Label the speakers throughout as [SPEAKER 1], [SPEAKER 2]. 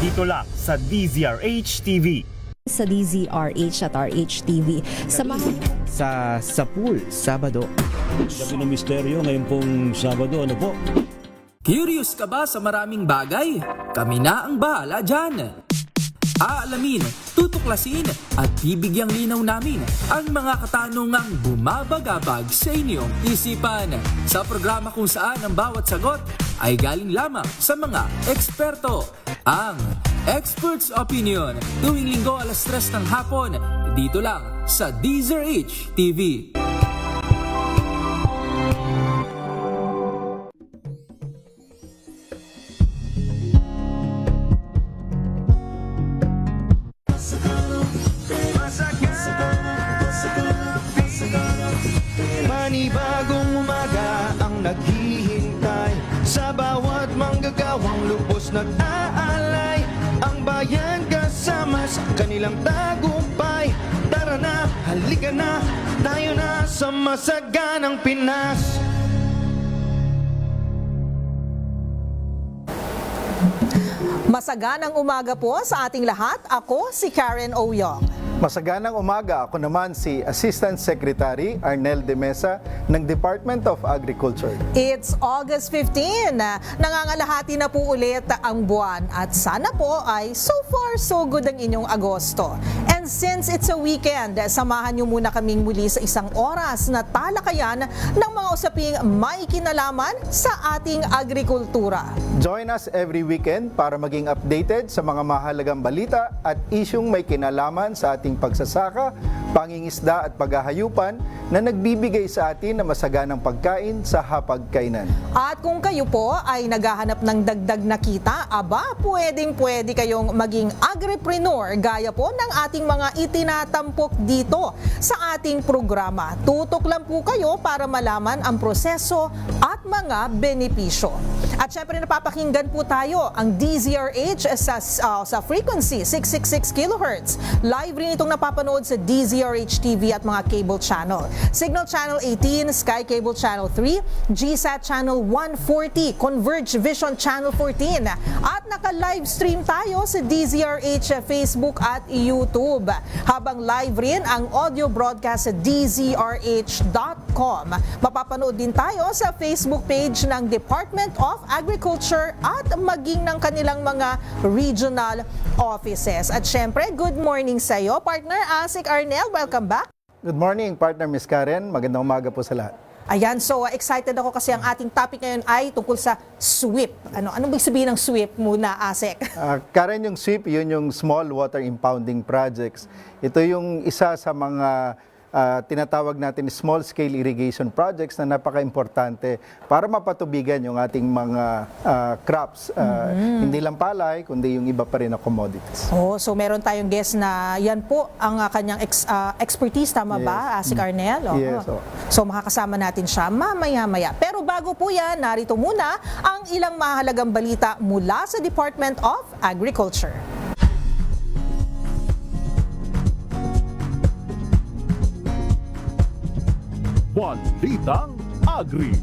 [SPEAKER 1] dito lang sa DZRH TV.
[SPEAKER 2] Sa DZRH at RHTV. Samahan
[SPEAKER 3] sa pool, Sabado.
[SPEAKER 4] Gabi ng misteryo ngayon pong Sabado, ano po?
[SPEAKER 5] Curious ka ba sa maraming bagay? Kami na ang bahala dyan. Aalamin, tutuklasin at bibigyang linaw namin ang mga katanungang bumabagabag sa inyong isipan. Sa programa kung saan ang bawat sagot ay galing lamang sa mga eksperto. Ang Expert's Opinion, tuwing linggo alas 3 ng hapon, dito lang sa DZRH TV.
[SPEAKER 6] Manibagong umaga ang naghihintay sa bawat manggagawang lubos nag-aalay. Ang bayan kasama sa kanilang tagumpay. Tara na, halika na, tayo na sa masaganang Pinas.
[SPEAKER 7] Masaganang umaga po sa ating lahat. Ako si Karen Oyong.
[SPEAKER 8] Masaganang umaga, ako naman si Assistant Secretary Arnel de Mesa ng Department of Agriculture.
[SPEAKER 7] It's August 15. Nangangalahati na po ulit ang buwan at sana po ay so far so good ang inyong Agosto. And since it's a weekend, samahan niyo muna kaming muli sa isang oras na talakayan ng mga usaping may kinalaman sa ating agrikultura.
[SPEAKER 8] Join us every weekend para maging updated sa mga mahalagang balita at isyung may kinalaman sa ating pagsasaka, pangingisda at paghahayupan na nagbibigay sa atin ng masaganang pagkain sa hapagkainan.
[SPEAKER 7] At kung kayo po ay naghahanap ng dagdag na kita, pwede kayong maging agripreneur gaya po ng ating mga itinatampok dito sa ating programa. Tutok lang po kayo para malaman ang proseso at mga benepisyo. At syempre napapakinggan po tayo ang DZRH sa frequency 666 kHz. Live rin itong napapanood sa DZRH TV at mga cable channel. Signal Channel 18, Sky Cable Channel 3, GSAT Channel 140, Converge Vision Channel 14. At naka-live stream tayo sa DZRH Facebook at YouTube. Habang live rin ang audio broadcast sa dzrh.com. Mapapanood din tayo sa Facebook page ng Department of Agriculture at maging ng kanilang mga regional offices. At syempre, good morning sa iyo, partner Asik Arnel. Welcome back.
[SPEAKER 8] Good morning, partner Miss Karen. Magandang umaga po sa lahat.
[SPEAKER 7] Ayan, so excited ako kasi ang ating topic ngayon ay tungkol sa SWIP. Anong ibig sabihin ng SWIP muna, Asik?
[SPEAKER 8] Karen, yung SWIP, yun yung Small Water Impounding Projects. Ito yung isa sa mga tinatawag natin small scale irrigation projects na napaka-importante para mapatubigan yung ating mga crops. Hindi lang palay, kundi yung iba pa rin na commodities.
[SPEAKER 7] Oh, so meron tayong guest na yan po ang kanyang expertise, tama ba, Asik Arnel?
[SPEAKER 8] Yes.
[SPEAKER 7] So makakasama natin siya mamaya-maya. Pero bago po yan, narito muna ang ilang mahalagang balita mula sa Department of Agriculture.
[SPEAKER 1] Balitang Agri.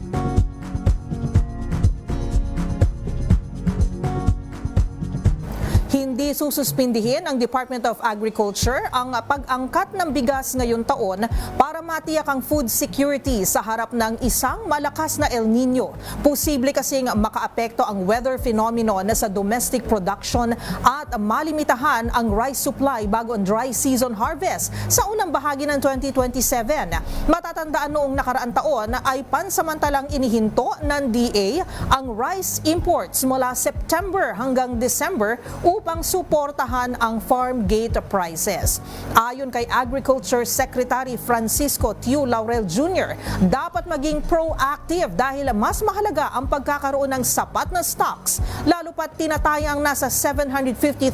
[SPEAKER 7] Hindi sususpindihin ang Department of Agriculture ang pag-angkat ng bigas ngayong taon para matiyak ang food security sa harap ng isang malakas na El Nino. Posible kasing makaapekto ang weather phenomenon sa domestic production at malimitahan ang rice supply bago ang dry season harvest sa unang bahagi ng 2027. Matatandaan noong nakaraang taon ay pansamantalang inihinto ng DA ang rice imports mula September hanggang December upang suportahan ang farm gate prices. Ayon kay Agriculture Secretary Francisco Tiu Laurel Jr., dapat maging proactive dahil mas mahalaga ang pagkakaroon ng sapat na stocks, lalo pat tinatayang nasa 750,000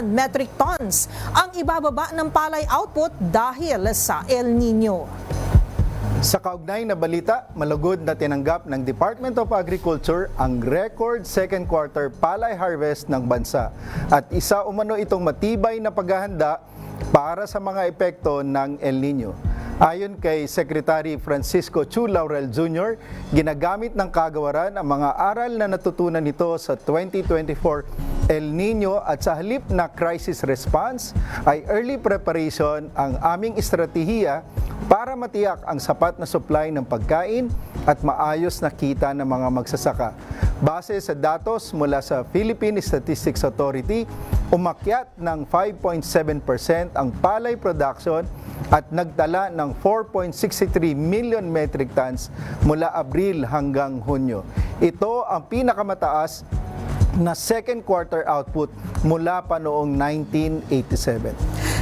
[SPEAKER 7] metric tons ang ibababa ng palay output dahil sa El Nino.
[SPEAKER 8] Sa kaugnay na balita, malugod na tinanggap ng Department of Agriculture ang record second quarter palay harvest ng bansa at isa umano itong matibay na paghahanda para sa mga epekto ng El Nino. Ayon kay Secretary Francisco Chu Laurel Jr., ginagamit ng kagawaran ang mga aral na natutunan nito sa 2024 El Nino at sa halip na crisis response ay early preparation ang aming estratehiya para matiyak ang sapat na supply ng pagkain at maayos na kita ng mga magsasaka. Base sa datos mula sa Philippine Statistics Authority, umakyat ng 5.7% ang palay production at nagtala ng 4.63 million metric tons mula Abril hanggang Hunyo. Ito ang pinakamataas na second quarter output mula pa noong 1987.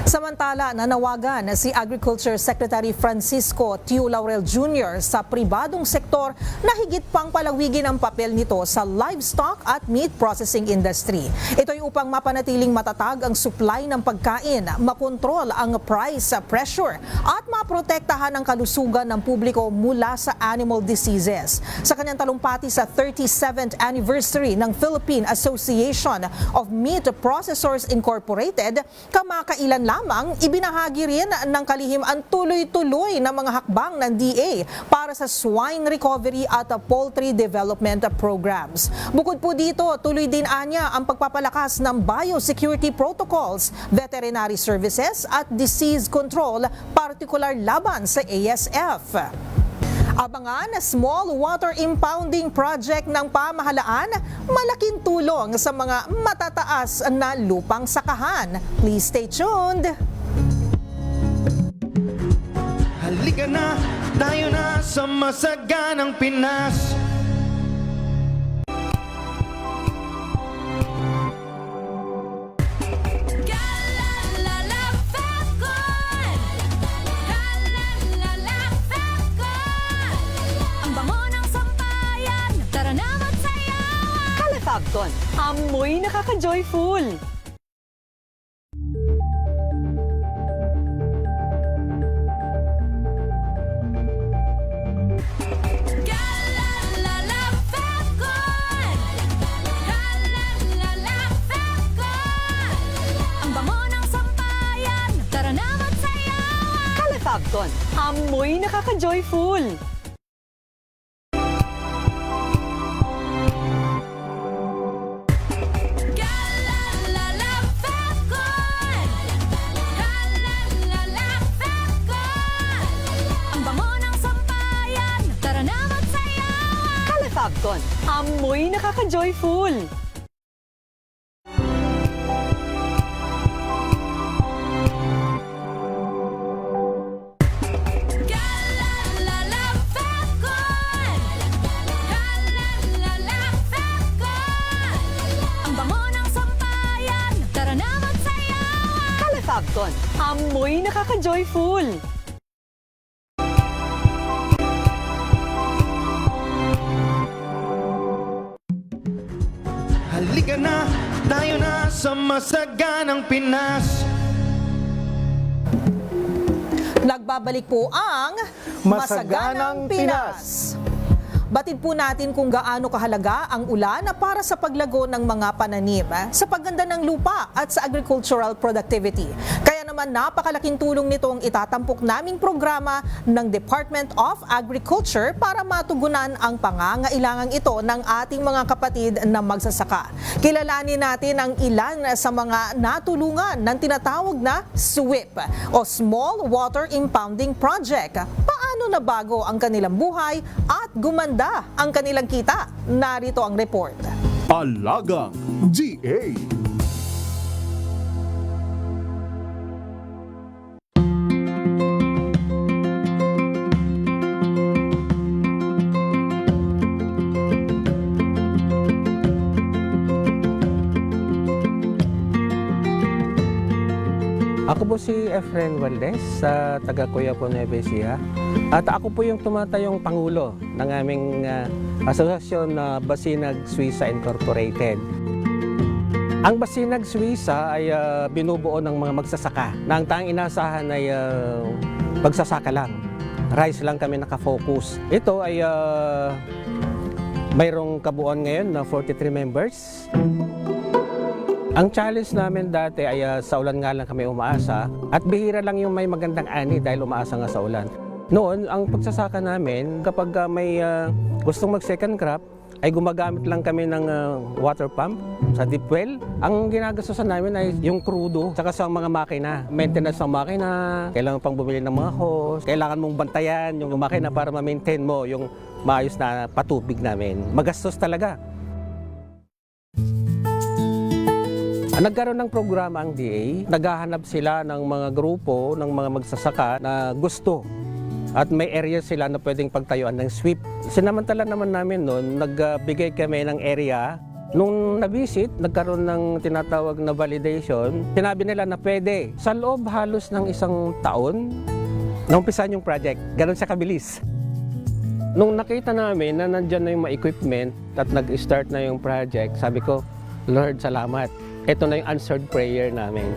[SPEAKER 7] Samantala, nanawagan si Agriculture Secretary Francisco Tiu Laurel Jr. sa pribadong sektor na higit pang palawigin ang papel nito sa livestock at meat processing industry. Ito ay upang mapanatiling matatag ang supply ng pagkain, makontrol ang price pressure at maprotektahan ang kalusugan ng publiko mula sa animal diseases. Sa kanyang talumpati sa 37th anniversary ng Philippine Association of Meat Processors Incorporated, kamakailan lamang ibinahagi rin ng kalihim ang tuloy-tuloy na mga hakbang ng DA para sa swine recovery at poultry development programs. Bukod po dito, tuloy din anya ang pagpapalakas ng biosecurity protocols, veterinary services at disease control, partikular laban sa ASF. Abangan small water impounding project ng pamahalaan, malaking tulong sa mga matataas na lupang sakahan. Please stay tuned.
[SPEAKER 6] Halika na, tayo na sa masaganang Pinas.
[SPEAKER 9] Fagton, amoy nakaka-joyful.
[SPEAKER 10] Ang bango ng sampayan, tara na magsayawan.
[SPEAKER 9] Fagton, amoy nakaka-joyful. Fagton, amoy nakaka-joyful.
[SPEAKER 10] Ang bango ng sampayan, tara na magsayawan.
[SPEAKER 9] Fagton, amoy nakaka-joyful.
[SPEAKER 6] Halika na, tayo na sa masaganang Pinas.
[SPEAKER 7] Nagbabalik po ang
[SPEAKER 8] Masaganang Pinas.
[SPEAKER 7] Batid po natin kung gaano kahalaga ang ulan para sa paglago ng mga pananim, sa pagganda ng lupa at sa agricultural productivity. Kaya naman napakalaking tulong nitong itatampok naming programa ng Department of Agriculture para matugunan ang pangangailangang ito ng ating mga kapatid na magsasaka. Kilalanin natin ang ilan sa mga natulungan ng tinatawag na SWIP o Small Water Impounding Project. Paano nabago ang kanilang buhay at gumanda ang kanilang kita? Narito ang report.
[SPEAKER 1] Alagang GA.
[SPEAKER 11] Ako po si Efren Valdez sa taga Coyapon, Nueva Ecija. At ako po yung tumatayong pangulo ng aming asosasyon na Basinag Suiza Incorporated. Ang Basinag Suiza ay binubuo ng mga magsasaka na ang tanging inaasahan ay pagsasaka lang. Rice lang kami nakafocus. Ito ay mayroong kabuuan ngayon na 43 members. Ang challenge namin dati ay sa ulan nga lang kami umaasa at bihira lang yung may magandang ani dahil umaasa nga sa ulan. Noon, ang pagsasaka namin kapag may gustong mag second crop, ay gumagamit lang kami ng water pump sa deep well. Ang ginagastusan namin ay yung krudo, saka sa mga makina. Maintenance ng makina, kailangan pang bumili ng mga hose, kailangan mong bantayan yung makina para ma-maintain mo yung maayos na patubig namin. Magastos talaga. Nagkaroon ng programa ang DA, naghahanap sila ng mga grupo, ng mga magsasaka na gusto at may area sila na pwedeng pagtayuan ng sweep. Sinamantala naman namin noon, nagbigay kami ng area. Nung na-visit, nagkaroon ng tinatawag na validation. Sinabi nila na pwede. Sa loob halos ng isang taon, naumpisan yung project. Ganon siya kabilis. Nung nakita namin na nandyan na yung mga equipment at nag-start na yung project, sabi ko, Lord, salamat. Ito na yung answered prayer namin.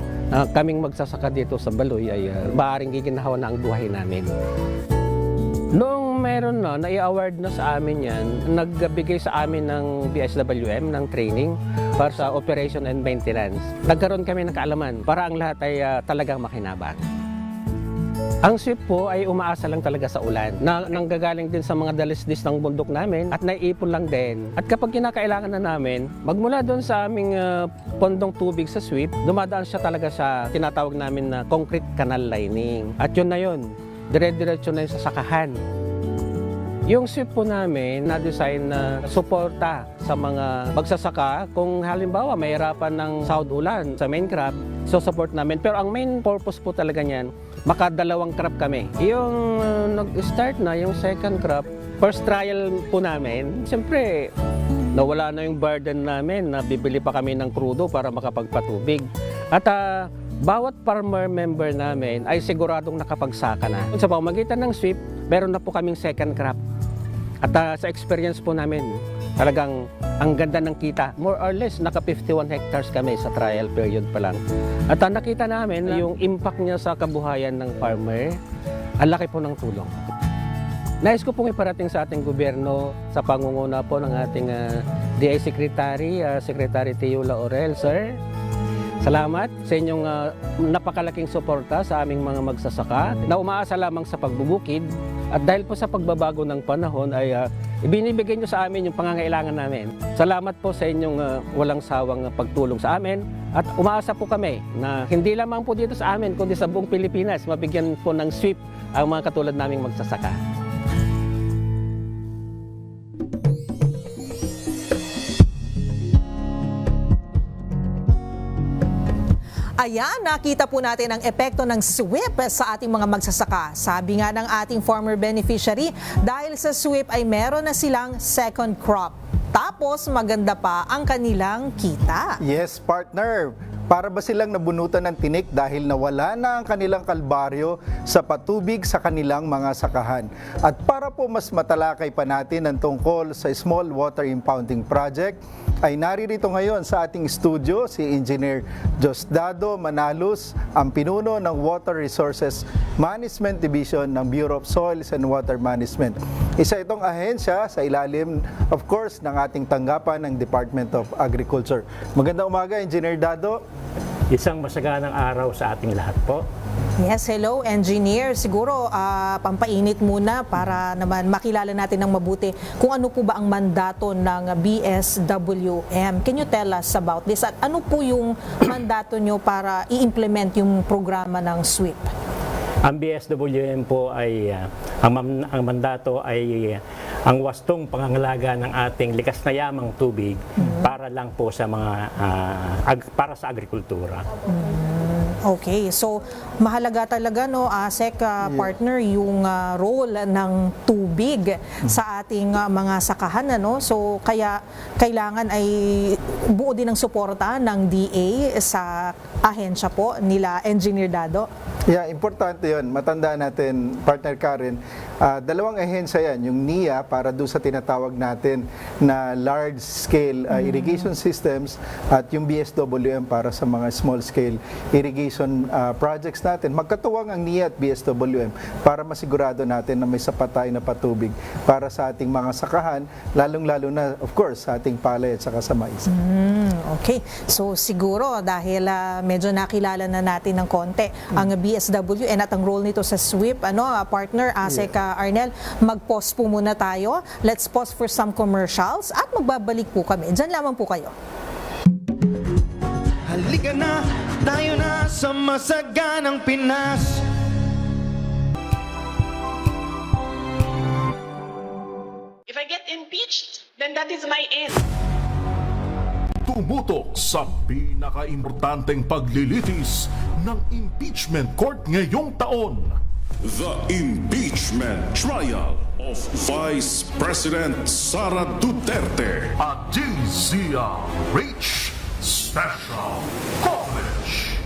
[SPEAKER 11] Kaming magsasaka dito sa Baloy ay maaaring giginhawa na ang buhay namin. Noong meron na, nai-award na sa amin yan, nagbigay sa amin ng BSWM ng training para sa operation and maintenance. Nagkaroon kami ng kaalaman para ang lahat ay talagang makinabang. Ang sweep po ay umaasa lang talaga sa ulan na nanggagaling din sa mga dalisdis ng bundok namin at naiipon lang din. At kapag kinakailangan na namin, magmula doon sa aming pondong tubig sa sweep, dumadaan siya talaga sa tinatawag namin na concrete canal lining. At yun na yun, dire-diretso na yun sa sakahan. Yung sweep po namin na-design na suporta sa mga magsasaka kung halimbawa mahirapan ng sahod ulan sa main crop, so support namin. Pero ang main purpose po talaga niyan, makadalawang crop kami. Yung nag-start na, yung second crop, first trial po namin, siyempre nawala na yung burden namin na bibili pa kami ng krudo para makapagpatubig. At bawat farmer member namin ay siguradong nakapagsaka na. Sa pamamagitan ng sweep, meron na po kaming second crop. At sa experience po namin, talagang ang ganda ng kita. More or less, naka 51 hectares kami sa trial period pa lang. At nakita namin yung impact niya sa kabuhayan ng farmer, ang laki po ng tulong. Nais ko pong iparating sa ating gobyerno sa pangunguna po ng ating DA Secretary, Secretary Teo Laurel. Sir, salamat sa inyong napakalaking suporta sa aming mga magsasaka na umaasa lamang sa pagbubukid. At dahil po sa pagbabago ng panahon ay ibinibigay nyo sa amin yung pangangailangan namin. Salamat po sa inyong walang sawang pagtulong sa amin. At umaasa po kami na hindi lamang po dito sa amin, kundi sa buong Pilipinas, mabigyan po ng sweep ang mga katulad naming magsasaka.
[SPEAKER 7] Ayan, nakita po natin ang epekto ng sweep sa ating mga magsasaka. Sabi nga ng ating farmer beneficiary, dahil sa sweep ay meron na silang second crop. Tapos maganda pa ang kanilang kita.
[SPEAKER 8] Yes, partner. Para ba silang nabunutan ng tinik dahil nawala na ang kanilang kalbaryo sa patubig sa kanilang mga sakahan? At para po mas matalakay pa natin ang tungkol sa Small Water Impounding Project, ay naririto ngayon sa ating studio si Engineer Diosdado Manalus, ang pinuno ng Water Resources Management Division ng Bureau of Soils and Water Management. Isa itong ahensya sa ilalim, of course, ng ating tanggapan ng Department of Agriculture. Magandang umaga, Engineer Dado.
[SPEAKER 12] Isang masaganang araw sa ating lahat po.
[SPEAKER 7] Yes, hello, Engineer. Siguro, pampainit muna para naman makilala natin ng mabuti kung ano po ba ang mandato ng BSWM. Can you tell us about this? At ano po yung mandato nyo para i-implement yung programa ng SWIP?
[SPEAKER 12] Ang BSWM po ay, ang mandato ay ang wastong pangangalaga ng ating likas na yamang tubig para lang po sa mga, para sa agrikultura.
[SPEAKER 7] Okay, so mahalaga talaga no, ASEC partner, yung role ng tubig sa ating mga sakahan, ano? So kaya kailangan ay buo din ng suporta ng DA sa ahensya po nila Engineer Dado.
[SPEAKER 8] Yeah, importante yun. Matandaan natin, partner Karen, dalawang ahensya yan, yung NIA para doon sa tinatawag natin na large-scale irrigation systems at yung BSWM para sa mga small-scale irrigation projects natin. Magkatuwang ang NIA at BSWM para masigurado natin na may sapat tayo na patubig para sa ating mga sakahan, lalong-lalo na, of course, sa ating palay at saka sa mais.
[SPEAKER 7] Okay, so siguro dahil medyo nakilala na natin ng konti ang DSWD at ang role nito sa sweep, partner, Asek Arnel, mag-pause po muna tayo. Let's pause for some commercials at magbabalik po kami. Diyan lamang po kayo.
[SPEAKER 6] Halika na, tayo na sa masaganang Pinas.
[SPEAKER 13] If I get impeached, then that is my end.
[SPEAKER 1] Tumutok sa pinakaimportanteng paglilitis ng impeachment court ngayong taon.
[SPEAKER 14] The impeachment trial of Vice President Sara Duterte.
[SPEAKER 1] At DZRH Special Coverage.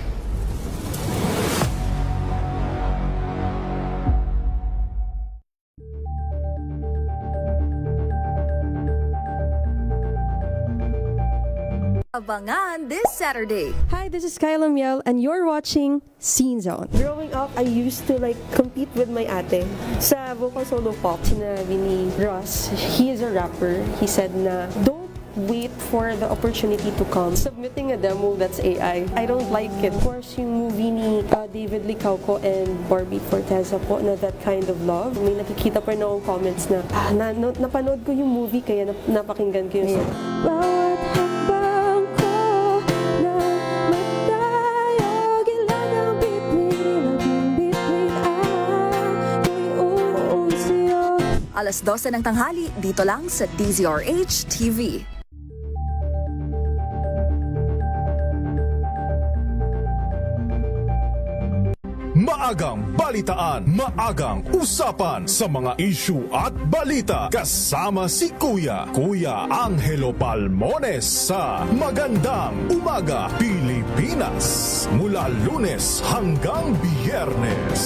[SPEAKER 10] Abangan this Saturday.
[SPEAKER 9] Hi, this is Kyla Miel and you're watching Scene Zone. Growing up, I used to compete with my ate sa vocal solo pop. Sinabi ni Ross, he is a rapper. He said na, don't wait for the opportunity to come. Submitting a demo that's AI, I don't like it. Of course, yung movie ni David Licauco and Barbie Forteza po na That Kind of Love. May nakikita pa rin akong comments na, napanood ko yung movie kaya napakinggan ko yung song. Bawat hakbang ko na magtayo, gilagang bituin ako'y uunsiyo.
[SPEAKER 10] Alas 12 ng tanghali, dito lang sa DZRH TV.
[SPEAKER 1] Maagang balitaan, maagang usapan sa mga issue at balita. Kasama si Kuya Angelo Palmones sa Magandang Umaga Pilipinas. Mula Lunes hanggang Biyernes.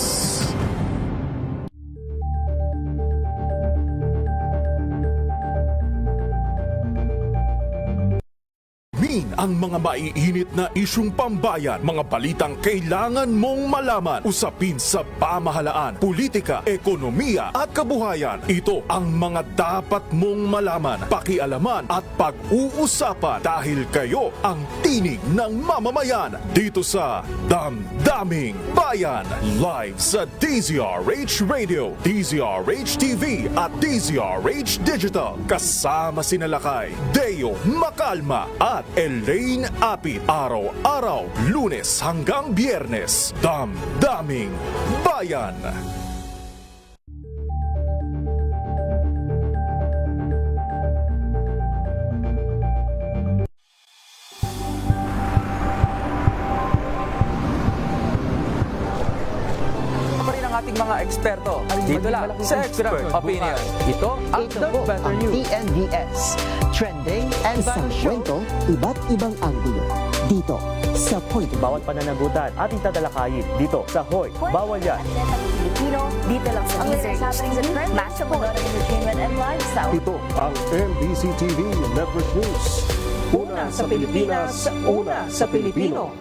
[SPEAKER 1] Ang mga maiinit na isyung pambayan, mga balitang kailangan mong malaman, usapin sa pamahalaan, politika, ekonomiya at kabuhayan. Ito ang mga dapat mong malaman, pakialaman at pag-uusapan dahil kayo ang tinig ng mamamayan dito sa Damdaming Bayan. Live sa DZRH Radio, DZRH TV at DZRH Digital. Kasama sinalakay Deo Macalma at Elaine Apit. Araw-araw, Lunes hanggang Biyernes. Damdaming Bayan.
[SPEAKER 5] Ating mga eksperto. Dito lang sa Expert Opinion. Ito ang The Better News.
[SPEAKER 15] TNVS. Trending and
[SPEAKER 16] Isang kwento, iba't ibang anggulo. Dito sa Point.
[SPEAKER 17] Bawat pananagutan ating tatalakayin dito sa Hoy. Bawal yan.
[SPEAKER 10] Pilipino, dito lang sa DZRH TV. Match up with entertainment and lifestyle.
[SPEAKER 1] Ito ang MBC TV Network News.
[SPEAKER 7] Una sa Pilipinas, una sa Pilipino.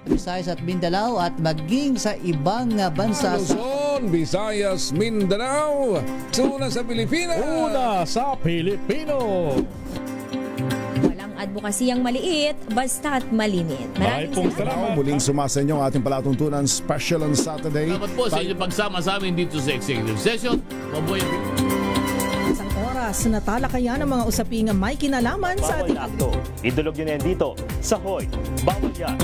[SPEAKER 15] Visayas at Mindanao at maging sa ibang bansa.
[SPEAKER 18] Luzon, Visayas, Mindanao. Una sa Pilipinas.
[SPEAKER 4] Una sa Pilipino.
[SPEAKER 2] Walang advokasiyang maliit, basta't malimit. Maraming salamat.
[SPEAKER 1] Muling sumasa inyo ang ating palatuntunan special on Saturday.
[SPEAKER 19] Salamat po sa inyong pagsama sa amin dito sa Executive Session. Mabuhay.
[SPEAKER 7] Isang oras na talakayan ng mga usaping may kinalaman sa ating
[SPEAKER 17] akto. Idulog nyo na yan dito sa Hoy. Bawal yan.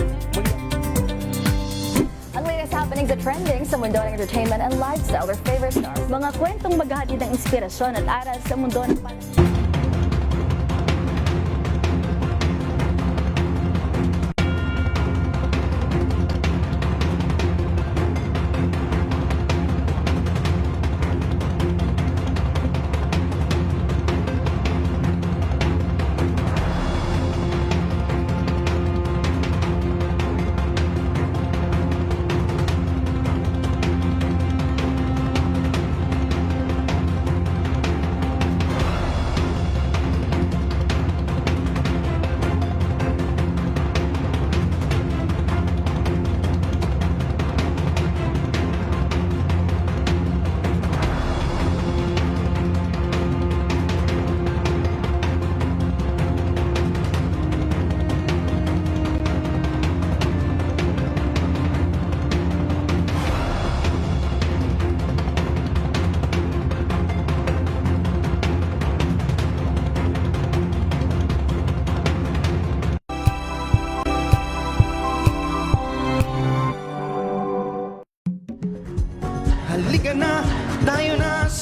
[SPEAKER 10] Ang latest happenings at trending sa mundo ng entertainment and lifestyle, their favorite stars. Mga kwentong maghahatid ng inspirasyon at aral sa mundo ng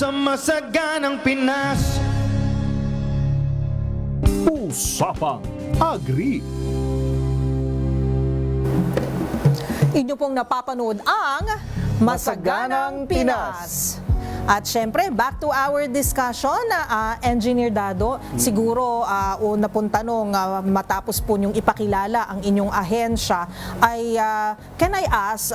[SPEAKER 6] sa masaganang Pinas.
[SPEAKER 1] Usapang Agri.
[SPEAKER 7] Inyo pong napapanood ang Masaganang Pinas. At syempre, back to our discussion, Engineer Dado, siguro una pong tanong, matapos po niyong ipakilala ang inyong ahensya, ay can I ask,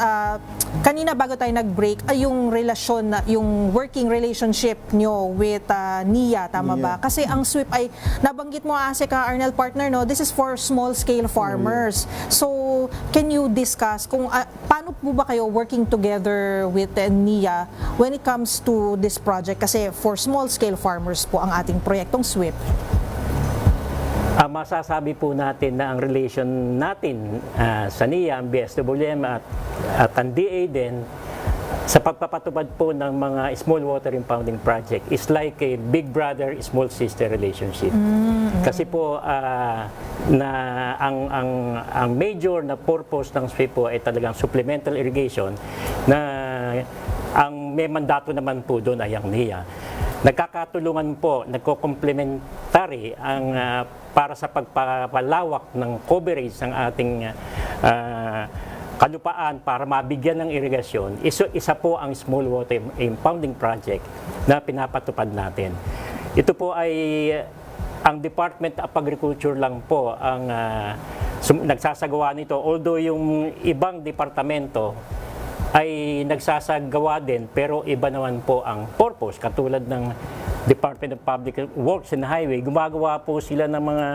[SPEAKER 7] kanina bago tayo nag-break, yung relasyon, yung working relationship niyo with NIA, tama ba? Kasi ang SWIP ay, nabanggit mo Arnel, partner, no? This is for small-scale farmers. So, can you discuss kung paano po ba kayo working together with NIA when it comes to this project, kasi for small-scale farmers po ang ating proyektong SWIP?
[SPEAKER 12] Masasabi po natin na ang relation natin sa NIA, ang BSWM at ang DA din sa pagpapatupad po ng mga small water impounding project is like a big brother, small sister relationship. Kasi po na ang major na purpose ng SWIP po ay talagang supplemental irrigation, na ang may mandato naman po doon ay ang NIA. Nagkakatulungan po, nagko-complementary ang para sa pagpapalawak ng coverage ng ating kalupaan para mabigyan ng irigasyon. Isa po ang small water impounding project na pinapatupad natin. Ito po ay ang Department of Agriculture lang po ang nagsasagawa nito, although yung ibang departamento ay nagsasagawa din, pero iba naman po ang purpose. Katulad ng Department of Public Works and Highway, gumagawa po sila ng mga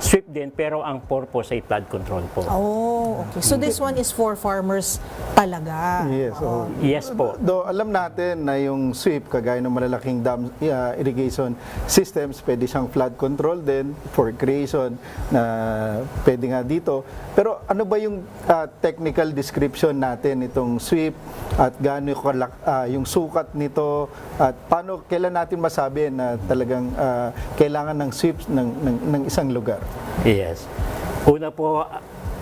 [SPEAKER 12] SWIP din, pero ang purpose ay flood control po.
[SPEAKER 7] Oh, okay. So this one is for farmers talaga?
[SPEAKER 8] Yes.
[SPEAKER 12] Yes po.
[SPEAKER 8] Do alam natin na yung SWIP, kagaya ng malalaking dam irrigation systems, pwede siyang flood control din for creation na pwede nga dito. Pero ano ba yung technical description natin itong SWIP at gaano yung sukat nito at paano, kailan natin masabi na talagang kailangan ng SWIP ng isang lugar?
[SPEAKER 12] Yes. Una po,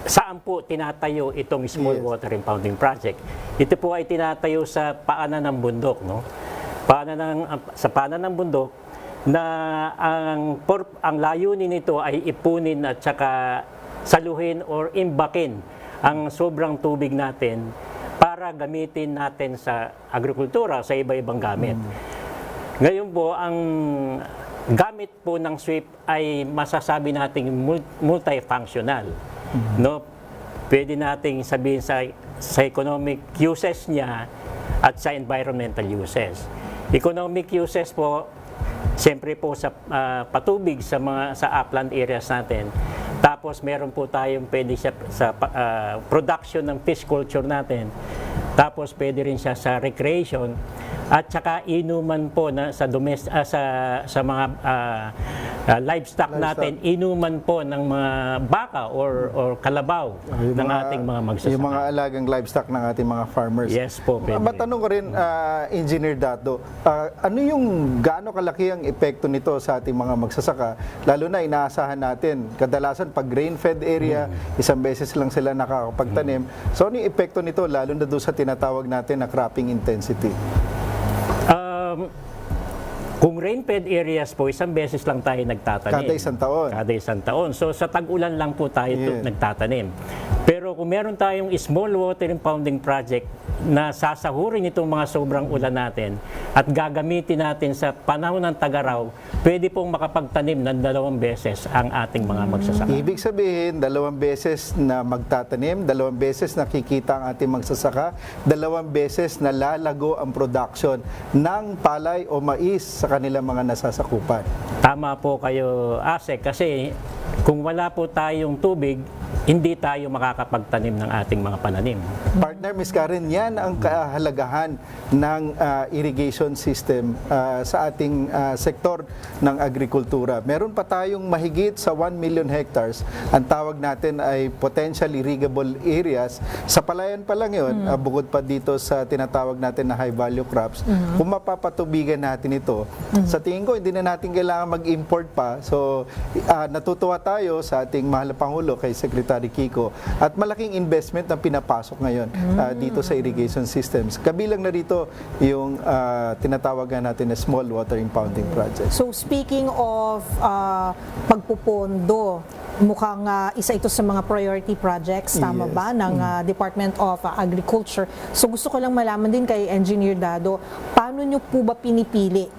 [SPEAKER 12] saan po tinatayo itong small water impounding project? Ito po ay tinatayo sa paanan ng bundok, no? Sa paanan ng bundok na ang layunin nito ay ipunin at saka saluhin or imbakin ang sobrang tubig natin para gamitin natin sa agrikultura, sa iba-ibang gamit. Ngayon po, ang gamit po ng SWIP ay masasabi nating multifunctional. No? Pwede nating sabihin sa economic uses niya at sa environmental uses. Economic uses po, siyempre po sa patubig sa upland areas natin. Tapos meron po tayong pwede siya sa production ng fish culture natin. Tapos pwede rin siya sa recreation at saka inuman po na sa mga livestock natin, inuman po ng mga baka or kalabaw ng ating mga magsasaka.
[SPEAKER 8] Yung mga alagang livestock ng ating mga farmers.
[SPEAKER 12] Yes po, pwede.
[SPEAKER 8] Matanong ko rin, Engineer Dato, ano yung gaano kalaki ang epekto nito sa ating mga magsasaka? Lalo na inaasahan natin, kadalasan pag grain-fed area, isang beses lang sila nakakapagtanim. So ano yung epekto nito lalo na doon sa tinatawag natin na cropping intensity?
[SPEAKER 12] Kung rain-fed areas po, isang beses lang tayo nagtatanim.
[SPEAKER 8] Kada isang taon.
[SPEAKER 12] Kada isang taon. So sa tag-ulan lang po tayo nagtatanim. Pero kung meron tayong small water impounding project na sasahurin itong mga sobrang ulan natin at gagamitin natin sa panahon ng tag-araw, pwede pong makapagtanim ng 2 beses ang ating mga magsasaka.
[SPEAKER 8] Ibig sabihin, 2 beses na magtatanim, 2 beses na kikita ang ating magsasaka, 2 beses na lalago ang production ng palay o mais sa kanilang mga nasasakupan.
[SPEAKER 12] Tama po kayo, Asek, kasi kung wala po tayong tubig, hindi tayo makakapagtanim ng ating mga pananim.
[SPEAKER 8] Partner, Ms. Karen, yan ang kahalagahan ng irrigation system sa ating sektor ng agrikultura. Meron pa tayong mahigit sa 1 million hectares. Ang tawag natin ay potential irrigable areas. Sa palayan pa lang yun, bukod pa dito sa tinatawag natin na high value crops. Kung mapapatubigan natin ito, sa tingin ko, hindi na natin kailangan mag-import pa. So, natutuwa tayo sa ating mahal na Pangulo, kay Secretary Secretary Kiko. At malaking investment na pinapasok ngayon dito sa irrigation systems. Kabilang na rito yung tinatawagan natin na small water impounding project.
[SPEAKER 7] So speaking of pagpupondo, mukhang isa ito sa mga priority projects, tama
[SPEAKER 8] Yes.
[SPEAKER 7] ba, ng Department of Agriculture. So gusto ko lang malaman din kay Engineer Dado, paano nyo po ba pinipili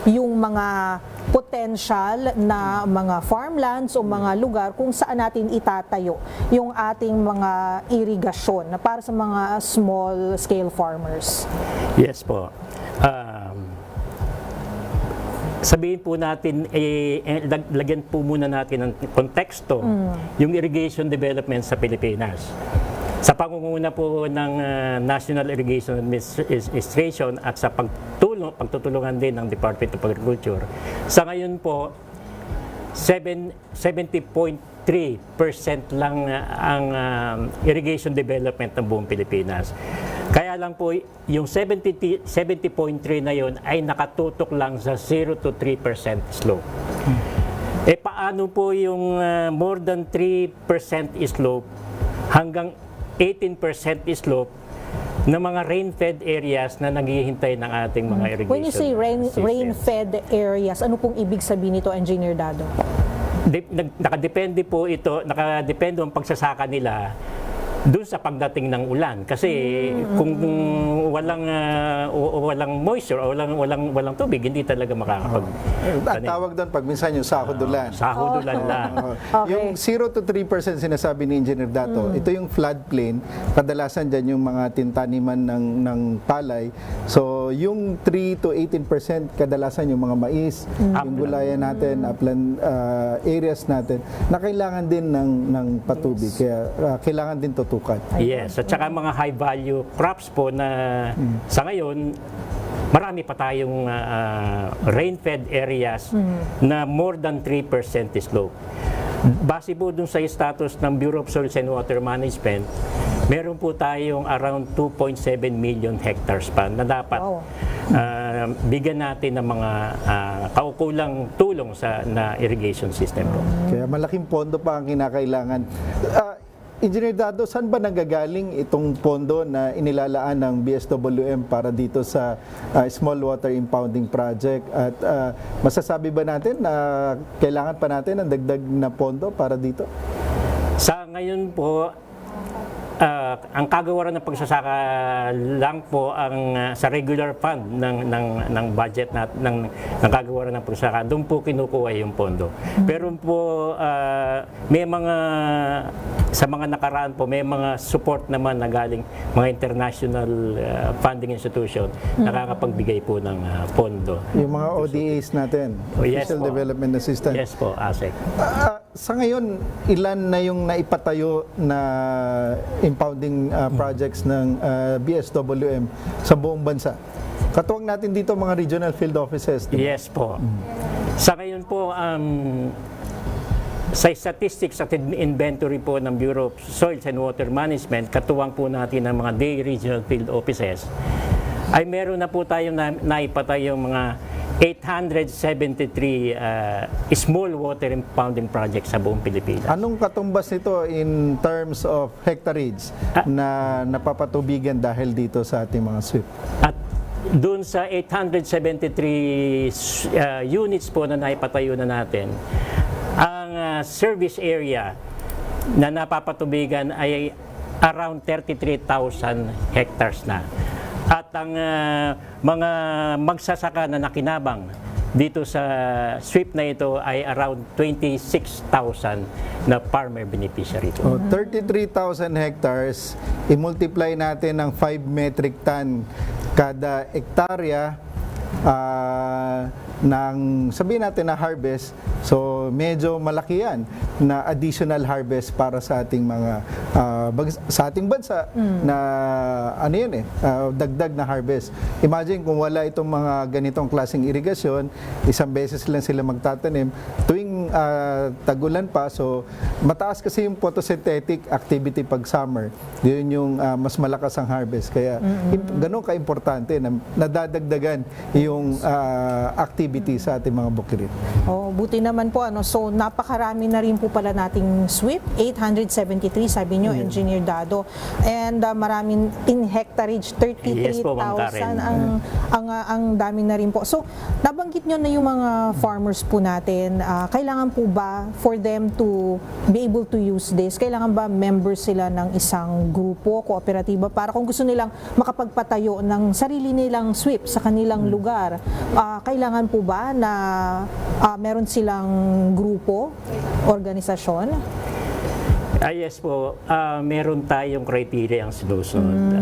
[SPEAKER 7] yung mga potential na mga farmlands o mga lugar kung saan natin itatayo yung ating mga irigasyon na para sa mga small scale farmers?
[SPEAKER 12] Yes po. Sabihin po natin, lagyan po muna natin ng konteksto yung irrigation development sa Pilipinas. Sa pangunguna po ng National Irrigation Administration at sa pagtutulungan din ng Department of Agriculture, sa ngayon po, 70.3% lang ang irrigation development ng buong Pilipinas. Kaya lang po, yung 70.3 na yun ay nakatutok lang sa 0 to 3% slope. Paano po yung more than 3% slope hanggang 18% slope ng mga rain-fed areas na naghihintay ng ating mga irrigation
[SPEAKER 7] When you say rain-fed areas, ano pong ibig sabihin nito, Engineer Dado?
[SPEAKER 12] Nakadepende po ito, nakadepende ang pagsasaka nila doon sa pagdating ng ulan kasi kung walang moisture o walang tubig, hindi talaga makakapag-tanim.
[SPEAKER 8] Ang tawag doon pag minsan yung sahudulan.
[SPEAKER 12] Sahudulan lang.
[SPEAKER 8] Yung 0 to 3% sinasabi ni Engineer Dato, ito yung floodplain. Kadalasan dyan yung mga tintaniman ng palay. So yung 3 to 18% kadalasan yung mga mais, yung gulayan natin, upland areas natin na kailangan din ng patubig. Kaya kailangan din tutukan.
[SPEAKER 12] Yes, at saka mga high value crops po na sa ngayon marami pa tayong rain-fed areas na more than 3% slope. Base po dun sa status ng Bureau of Soils and Water Management, meron po tayong around 2.7 million hectares pa na dapat bigyan natin ng mga kaukulang tulong na irrigation system po.
[SPEAKER 8] Kaya malaking pondo pa ang kinakailangan. Engineer Dado, saan ba nanggagaling itong pondo na inilalaan ng BSWM para dito sa Small Water Impounding Project? At masasabi ba natin na kailangan pa natin ng dagdag na pondo para dito?
[SPEAKER 12] Sa ngayon po, ang kagawaran ng pagsasaka lang po ang sa regular fund ng budget ng kagawaran ng pagsasaka, doon po kinukuha yung pondo. Pero po may mga sa mga nakaraan po may mga support naman na galing mga international funding institution nakakapagbigay po ng pondo.
[SPEAKER 8] Yung mga ODAs natin,
[SPEAKER 12] Yes
[SPEAKER 8] Official
[SPEAKER 12] po.
[SPEAKER 8] Development Assistance.
[SPEAKER 12] Yes po, ASEC.
[SPEAKER 8] Sa ngayon, ilan na yung naipatayo na impounding projects ng BSWM sa buong bansa? Katuwang natin dito mga regional field offices. Diba?
[SPEAKER 12] Yes po. Sa ngayon po, sa statistics at inventory po ng Bureau of Soils and Water Management, katuwang po natin ang mga day regional field offices, ay meron na po tayong naipatay yung mga 873 small water impounding projects sa buong Pilipinas.
[SPEAKER 8] Anong katumbas nito in terms of hectareage na napapatubigan dahil dito sa ating mga SWIP?
[SPEAKER 12] At doon sa 873 units po na naipatayo na natin, ang service area na napapatubigan ay around 33,000 hectares na. At ang mga magsasaka na nakinabang dito sa SWIP na ito ay around 26,000 na farmer beneficiary.
[SPEAKER 8] 33,000 hectares, i-multiply natin ng 5 metric ton kada hektarya ng sabihin natin na harvest, so medyo malaki yan na additional harvest para sa ating mga sa ating bansa na ano yan dagdag na harvest. Imagine kung wala itong mga ganitong klaseng irigasyon, isang beses lang sila magtatanim, tuwing tag-ulan pa, so mataas kasi yung photosynthetic activity pag summer. Yun yung mas malakas ang harvest. Kaya ganun ka-importante na nadadagdagan yung activity sa ating mga bukirin.
[SPEAKER 7] Oh, buti naman po so napakarami na rin po pala nating sweep, 873 sabi nyo, Engineer Dado. And maraming in hectarage, 33,000
[SPEAKER 12] Yes po, Ma'am Karen.
[SPEAKER 7] ang dami na rin po. So nabanggit nyo na yung mga farmers po natin, kailangan po ba for them to be able to use this, kailangan ba members sila ng isang grupo, kooperatiba, para kung gusto nilang makapagpatayo ng sarili nilang sweep sa kanilang lugar, kailangan po ba na meron silang grupo, organisasyon?
[SPEAKER 12] Yes po, meron tayong criteria ang sinusunod.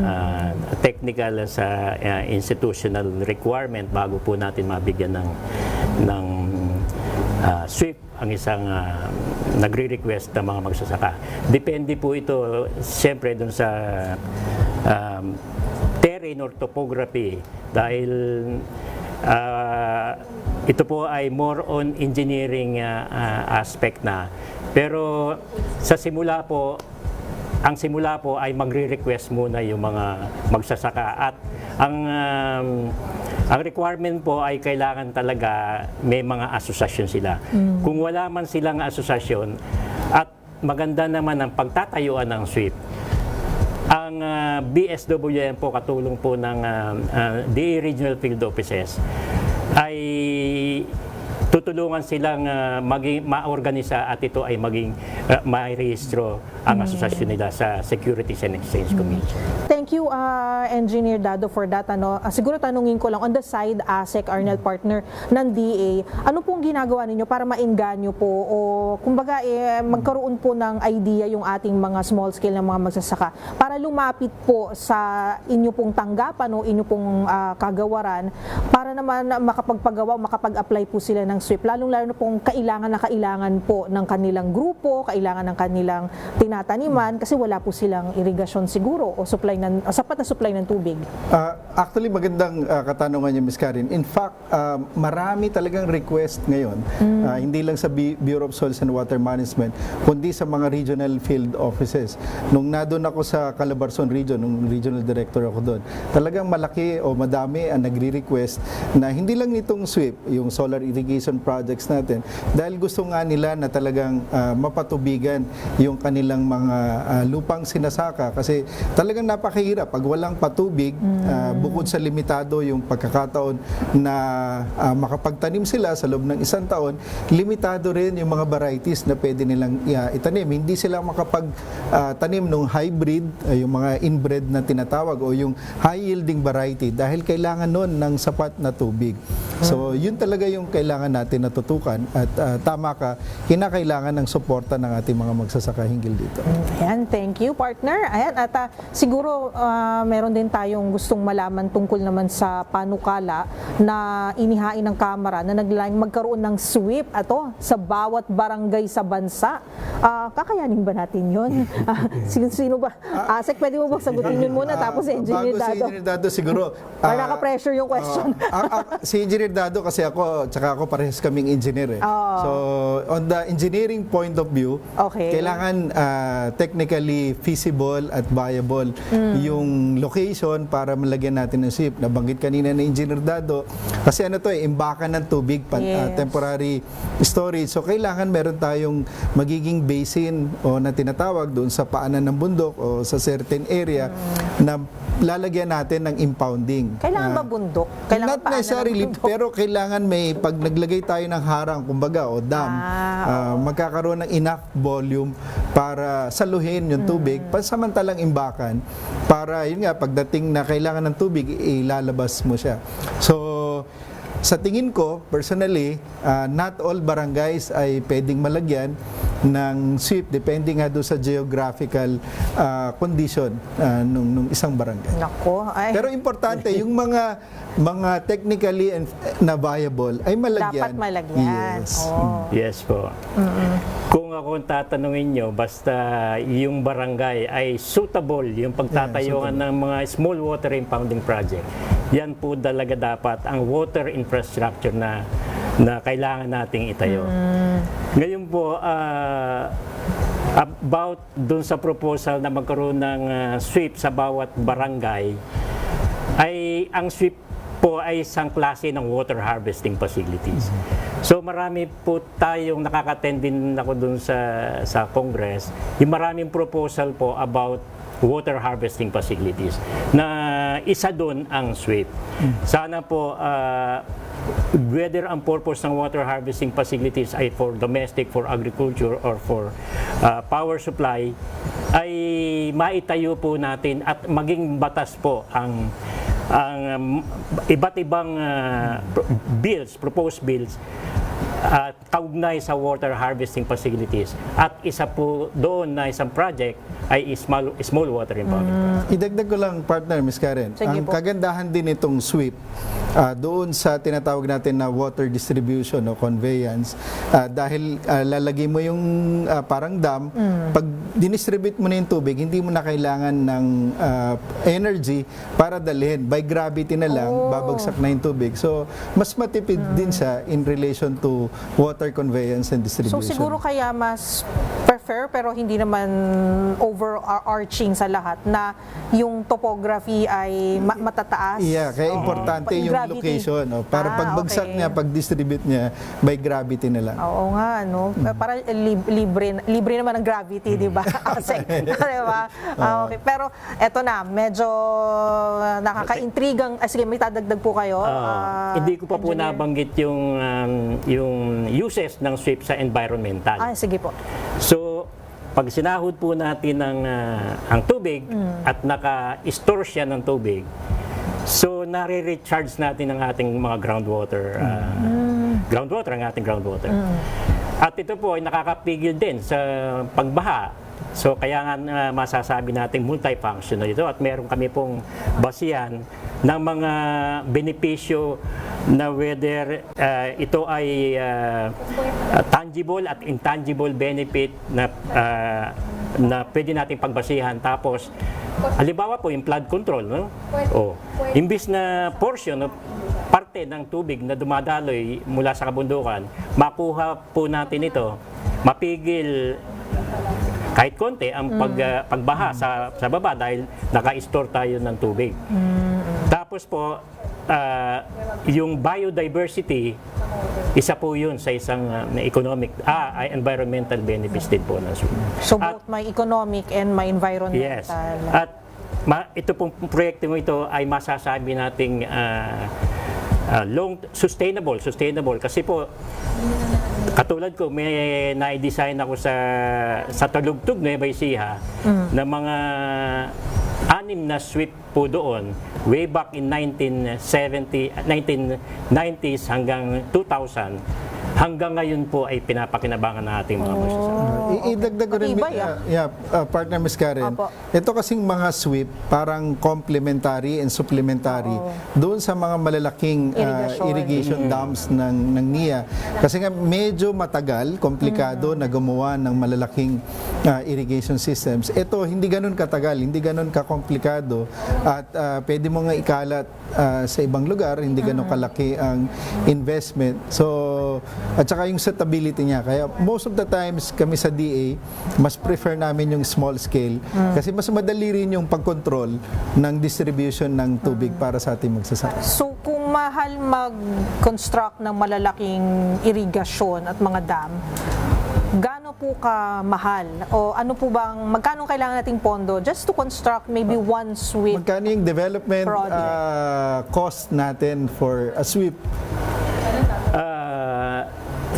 [SPEAKER 12] Technical sa institutional requirement bago po natin mabigyan ng sweep ang isang nagre-request ng mga magsasaka. Depende po ito siyempre dun sa terrain or topography dahil ito po ay more on engineering aspect na. Pero sa simula po, ang simula po ay magre-request muna yung mga magsasaka at ang requirement po ay kailangan talaga may mga asosasyon sila. Kung wala man silang asosasyon at maganda naman ang pagtatayuan ng sweep, ang BSWM po katulong po ng DA Regional Field Offices ay tutulungan silang maorganisa at ito ay maging mairehistro ang asosasyon nila sa Securities and Exchange Commission.
[SPEAKER 7] Thank you, Engineer Dado, for that. Siguro tanungin ko lang, on the side, ASEC, Arnel partner ng DA, ano pong ginagawa ninyo para maengganyo po o kumbaga magkaroon po ng idea yung ating mga small scale na mga magsasaka para lumapit po sa inyo pong tanggapan o inyo pong kagawaran para naman makapagpagawa, makapag-apply po sila ng sweep, lalong-lalo na pong kailangan po ng kanilang grupo, kailangan ng kanilang tinataniman kasi wala po silang irigasyon siguro o sapat na supply ng tubig.
[SPEAKER 8] Actually, magandang katanungan niyo, Ms. Karen. In fact, marami talagang request ngayon, hindi lang sa Bureau of Soils and Water Management, kundi sa mga regional field offices. Nung nadun ako sa Calabarzon Region, nung regional director ako doon, talagang malaki o madami ang nagre-request na hindi lang nitong sweep, yung solar irrigation projects natin, dahil gusto nga nila na talagang mapatubigan yung kanilang mga lupang sinasaka kasi talagang napakahirap pag walang patubig, bukod sa limitado yung pagkakataon na makapagtanim sila sa loob ng isang taon, limitado rin yung mga varieties na pwede nilang itanim. Hindi sila makapagtanim ng hybrid, yung mga inbred na tinatawag o yung high yielding variety dahil kailangan nun ng sapat na tubig. So yun talaga yung kailangan natin natutukan at tama ka, kinakailangan ng suporta ng ating mga magsasaka hinggil dito.
[SPEAKER 7] Ayan, thank you, partner. Ayan, at siguro meron din tayong gustong malaman tungkol naman sa panukala na inihain ng Kamara na naglalayong magkaroon ng sweep sa bawat barangay sa bansa. Kakayanin ba natin yun? Sino ba? Asek, pwede mo ba sagutin yun muna tapos si Engineer Dado?
[SPEAKER 8] Bago si Engineer Dado siguro.
[SPEAKER 7] Naka-pressure yung question.
[SPEAKER 8] Si Engineer Dado kasi tsaka ako parehas kaming engineer. So, on the engineering point of view, kailangan technically feasible at viable yung location para malagyan natin ng sweep. Nabanggit kanina ni Engineer Dado, kasi imbakan ng tubig, temporary storage. So, kailangan meron tayong magiging basin na tinatawag doon sa paanan ng bundok o sa certain area na lalagyan natin ng impounding.
[SPEAKER 7] Kailangan ba bundok?
[SPEAKER 8] Not necessarily, pero kailangan may pag naglagay tayo ng harang, kumbaga, o dam, magkakaroon ng enough volume para saluhin yung tubig, pansamantalang imbakan, para yun nga, pagdating na kailangan ng tubig, ilalabas mo siya. So, sa tingin ko, personally, not all barangays ay pwedeng malagyan ng sweep, depending nga doon sa geographical condition nung isang barangay.
[SPEAKER 7] Nako,
[SPEAKER 8] pero importante, yung mga technically na viable ay malagyan.
[SPEAKER 7] Dapat malagyan.
[SPEAKER 8] Yes.
[SPEAKER 12] Yes po. Kung ako tatanungin nyo, basta yung barangay ay suitable, yung pagtatayuan ng mga small water impounding project, yan po talaga dapat ang water infrastructure na kailangan nating itayo. Ngayon po, about dun sa proposal na magkaroon ng sweep sa bawat barangay, ay ang sweep po ay isang klase ng water harvesting facilities. So marami po tayong nakaka-attend din ako dun sa Congress, yung maraming proposal po about water harvesting facilities na isa doon ang sweep. Sana po whether ang purpose ng water harvesting facilities ay for domestic, for agriculture, or for power supply, ay maitayo po natin at maging batas po ang iba't ibang proposed bills at kaugnay sa water harvesting facilities. At isa po doon na isang project ay small water impounding project.
[SPEAKER 8] Idagdag ko lang, partner, Ms. Karen. Ang kagandahan din itong sweep, doon sa tinatawag natin na water distribution o conveyance, dahil lalagay mo yung parang dam, pag dinistribute mo na yung tubig, hindi mo na kailangan ng energy para dalhin. By gravity na lang, babagsak na yung tubig. So, mas matipid din siya in relation to water conveyance and distribution.
[SPEAKER 7] So siguro kaya mas prefer, pero hindi naman overarching sa lahat, na yung topography ay matataas.
[SPEAKER 8] Yeah, kaya importante yung location. Para pagbagsak niya, pag-distribute niya, by gravity na lang.
[SPEAKER 7] Oo nga, no? Para libre naman ang gravity, di ba? Diba? Okay. Pero eto na, medyo nakaka-intrigang. Sige, may tadagdag po kayo.
[SPEAKER 12] Hindi ko pa po nabanggit yung uses ng sweep sa environmental.
[SPEAKER 7] Sige po.
[SPEAKER 12] So, pag sinahod po natin ang tubig at naka-store siya ng tubig, so nare-recharge natin ang ating mga groundwater. Ang ating groundwater. At ito po ay nakakapigil din sa pagbaha. So kaya nga masasabi natin multifunctional ito, at meron kami pong basihan ng mga benepisyo na whether ito ay tangible at intangible benefit na pwede nating pagbasihan. Tapos halimbawa po yung flood control, no? Imbis na portion of parte ng tubig na dumadaloy mula sa kabundukan, makuha po natin ito, mapigil kahit konti ang pagbaha sa baba dahil naka-store tayo ng tubig. Tapos po, yung biodiversity, isa po yun sa isang environmental benefits din po ng sweep.
[SPEAKER 7] So both may economic and may environmental.
[SPEAKER 12] Yes. At ito pong proyekto ito ay masasabi nating sustainable kasi po katulad ko, may na-design ako sa Talugtog, Nueva Ecija, na mga 6 na sweep po doon way back in 1990s hanggang 2000. Hanggang ngayon po ay pinapakinabangan ng ating mga magsasaka.
[SPEAKER 8] Idagdag ko rin, partner Ms. Karen, ito kasing mga sweep, parang complementary and supplementary doon sa mga malalaking irrigation dams ng NIA. Kasi nga medyo matagal, komplikado na gumawa ng malalaking irrigation systems. Ito, hindi ganun katagal, hindi ganun kakomplikado, at pwede mo nga ikalat sa ibang lugar, hindi ganun kalaki ang investment. So, at saka yung suitability niya. Kaya most of the times kami sa DA, mas prefer namin yung small scale kasi mas madali rin yung pag-control ng distribution ng tubig para sa ating magsasaka.
[SPEAKER 7] So kung mahal mag-construct ng malalaking irigasyon at mga dam, gaano po ka mahal? O ano po bang, magkano kailangan nating pondo just to construct maybe one sweep?
[SPEAKER 8] Magkano yung development cost natin for a sweep?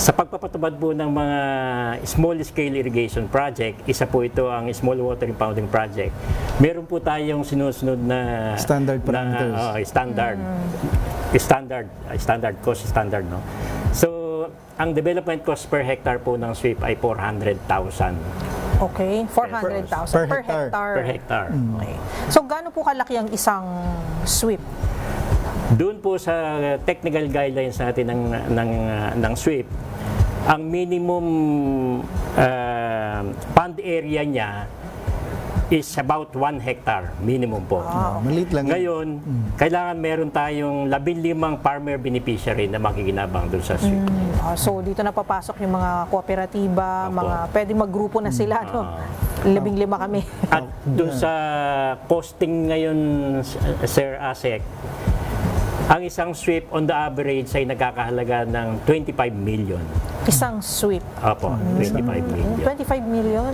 [SPEAKER 12] Sa pagpapatubad po ng mga small-scale irrigation project, isa po ito ang small water impounding project. Meron po tayong sinusunod na
[SPEAKER 8] standard parameters.
[SPEAKER 12] Standard cost standard, no? So, ang development cost per hectare po ng sweep ay 400,000.
[SPEAKER 7] Okay, 400,000 per hectare.
[SPEAKER 12] Per hectare.
[SPEAKER 7] Okay. So, gaano po kalaki ang isang sweep?
[SPEAKER 12] Doon po sa technical guidelines natin ng sweep, ang minimum pond area niya is about 1 hectare minimum po.
[SPEAKER 8] Maliit lang.
[SPEAKER 12] Ngayon, kailangan meron tayong 15 farmer beneficiary na makikinabang doon sa sweep.
[SPEAKER 7] So dito na papasok yung mga kooperatiba, mga pwede maggrupo na sila, no? 15 kami.
[SPEAKER 12] At doon sa costing ngayon, Sir Asek, ang isang sweep on the average ay nagkakahalaga ng 25 million.
[SPEAKER 7] Isang sweep.
[SPEAKER 12] Opo, 25 million.
[SPEAKER 7] 25 million.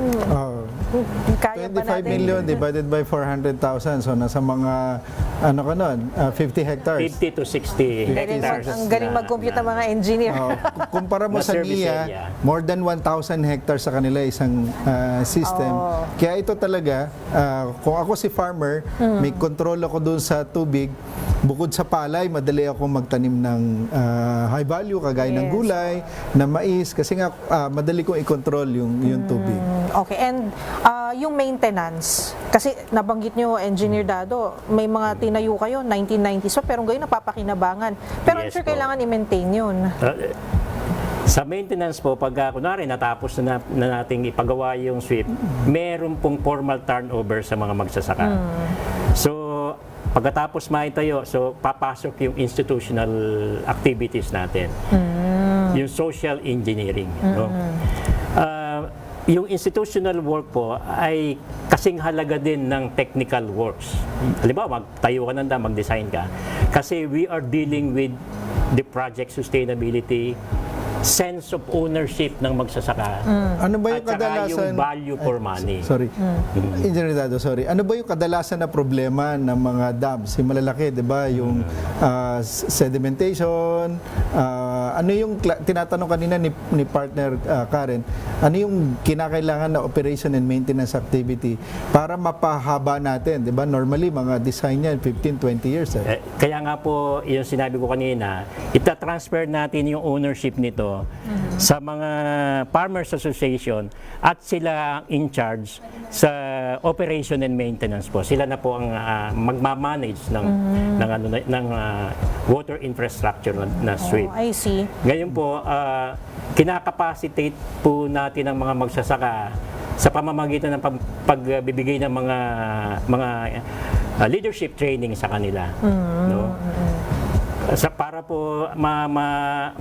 [SPEAKER 7] Kaya ba
[SPEAKER 8] 25
[SPEAKER 7] natin?
[SPEAKER 8] million divided by 400,000. So nasa mga, 50 hectares.
[SPEAKER 12] 50 to 60 hectares.
[SPEAKER 7] Ang galing mag-compute ng mga engineer.
[SPEAKER 8] Kumpara mo
[SPEAKER 12] Na
[SPEAKER 8] sa
[SPEAKER 12] service
[SPEAKER 8] NIA,
[SPEAKER 12] area.
[SPEAKER 8] more than 1,000 hectares sa kanila isang system. Kaya ito talaga, kung ako si farmer, may control ako dun sa tubig, bukod sa palay, madali ako magtanim ng high value, kagaya ng gulay, na mais, kasi nga madali kong i-control yung tubig.
[SPEAKER 7] Okay, and yung maintenance, kasi nabanggit nyo, Engineer Dado, may mga tinayo kayo, 1990s pa, pero ngayon napapakinabangan. Pero I'm
[SPEAKER 12] Yes
[SPEAKER 7] sure
[SPEAKER 12] po.
[SPEAKER 7] kailangan i-maintain yun.
[SPEAKER 12] Sa maintenance po, pag kunwari natapos na nating ipagawa yung sweep, meron pong formal turnover sa mga magsasaka. So, pagkatapos maitayo, so papasok yung institutional activities natin. Yung social engineering. No? Yung institutional work po ay kasing halaga din ng technical works. Halimbawa, magtayo ka ng dam, mag-design ka. Kasi we are dealing with the project sustainability, sense of ownership ng magsasaka.
[SPEAKER 8] Ano ba yung
[SPEAKER 12] at saka
[SPEAKER 8] kadalasan?
[SPEAKER 12] yung value for money.
[SPEAKER 8] Sorry. Engineer Dado, sorry. Ano ba yung kadalasan na problema ng mga dams? Yung malalaki, di ba? Yung sedimentation, ano yung tinatanong kanina ni partner Karen, ano yung kinakailangan na operation and maintenance activity para mapahaba natin, di ba? Normally, mga design yan, 15-20 years.
[SPEAKER 12] Kaya nga po, yung sinabi ko kanina, ita-transfer natin yung ownership nito sa mga Farmers Association at sila in charge sa operation and maintenance po. Sila na po ang magmamanage ng water infrastructure na sweep.
[SPEAKER 7] I see.
[SPEAKER 12] Ngayon po, kinakapacitate po natin ang mga magsasaka sa pamamagitan ng pagbibigay ng mga leadership training sa kanila. No? Para po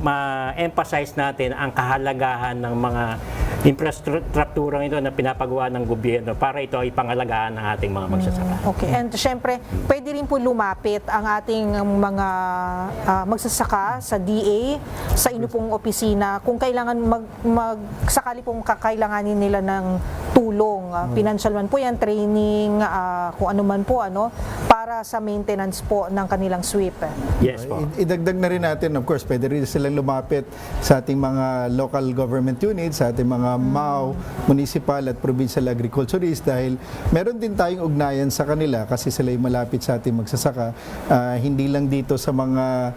[SPEAKER 12] ma-emphasize natin ang kahalagahan ng mga infrastrukturang ito na pinapagawa ng gobyerno para ito ay pangalagaan ng ating mga magsasaka.
[SPEAKER 7] Okay, and syempre, pwede rin po lumapit ang ating mga magsasaka sa DA, sa inyo pong opisina, kung kailangan sakali pong kakailanganin nila ng tulong, financial man po yan, training, kung ano man po, para sa maintenance po ng kanilang sweep.
[SPEAKER 12] Yes po.
[SPEAKER 8] Idagdag na rin natin, of course, pwede rin silang lumapit sa ating mga local government units, sa ating mga MAU, municipal at provincial agriculturists, dahil meron din tayong ugnayan sa kanila kasi sila ay malapit sa ating magsasaka, hindi lang dito sa mga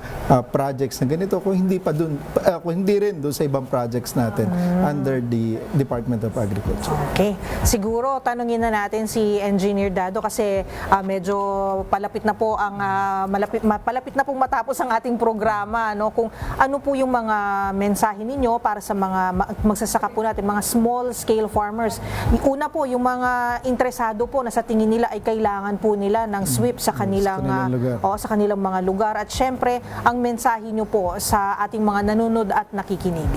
[SPEAKER 8] projects na ganito, kung hindi rin doon sa ibang projects natin under the Department of Agriculture.
[SPEAKER 7] Okay. Siguro tanungin na natin si Engineer Dado kasi medyo palapit na po palapit na pong matapos ang ating programa, kung ano po yung mga mensahe ninyo para sa mga magsasaka po natin, mga small scale farmers. Una po, yung mga interesado po na sa tingin nila ay kailangan po nila ng sweep sa kanilang mga lugar. At syempre, ang mensahe nyo po sa ating mga nanonood at nakikinig.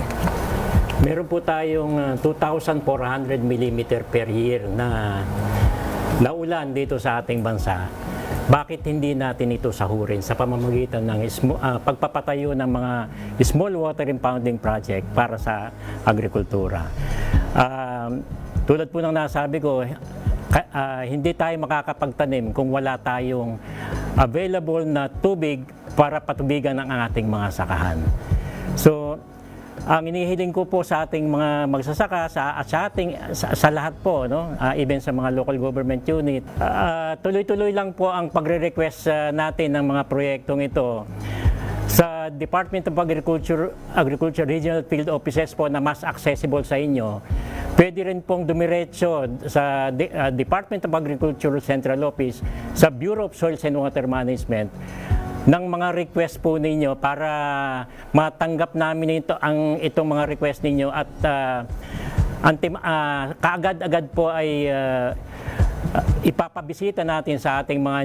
[SPEAKER 12] Meron po tayong 2,400 mm per year na ulan dito sa ating bansa. Bakit hindi natin ito sahurin sa pamamagitan ng pagpapatayo ng mga small water impounding project para sa agrikultura? Tulad po ng nasabi ko, hindi tayo makakapagtanim kung wala tayong available na tubig para patubigan ang ating mga sakahan. So, ang inihiling ko po sa ating mga magsasaka, sa lahat po, even sa mga local government unit, tuloy-tuloy lang po ang pagre-request natin ng mga proyektong ito sa Department of Agriculture Regional Field Offices po na mas accessible sa inyo. Pwede rin pong dumiretso sa Department of Agriculture Central Office, sa Bureau of Soils and Water Management, ng mga request po ninyo para matanggap namin itong mga request ninyo at kaagad-agad po ay ipapabisita natin sa ating mga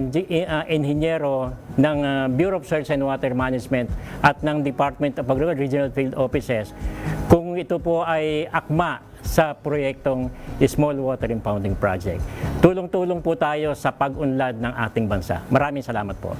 [SPEAKER 12] inhinyero ng Bureau of Soils and Water Management at ng Department of Agriculture Regional Field Offices kung ito po ay akma sa proyektong Small Water Impounding Project. Tulong-tulong po tayo sa pag-unlad ng ating bansa. Maraming salamat po.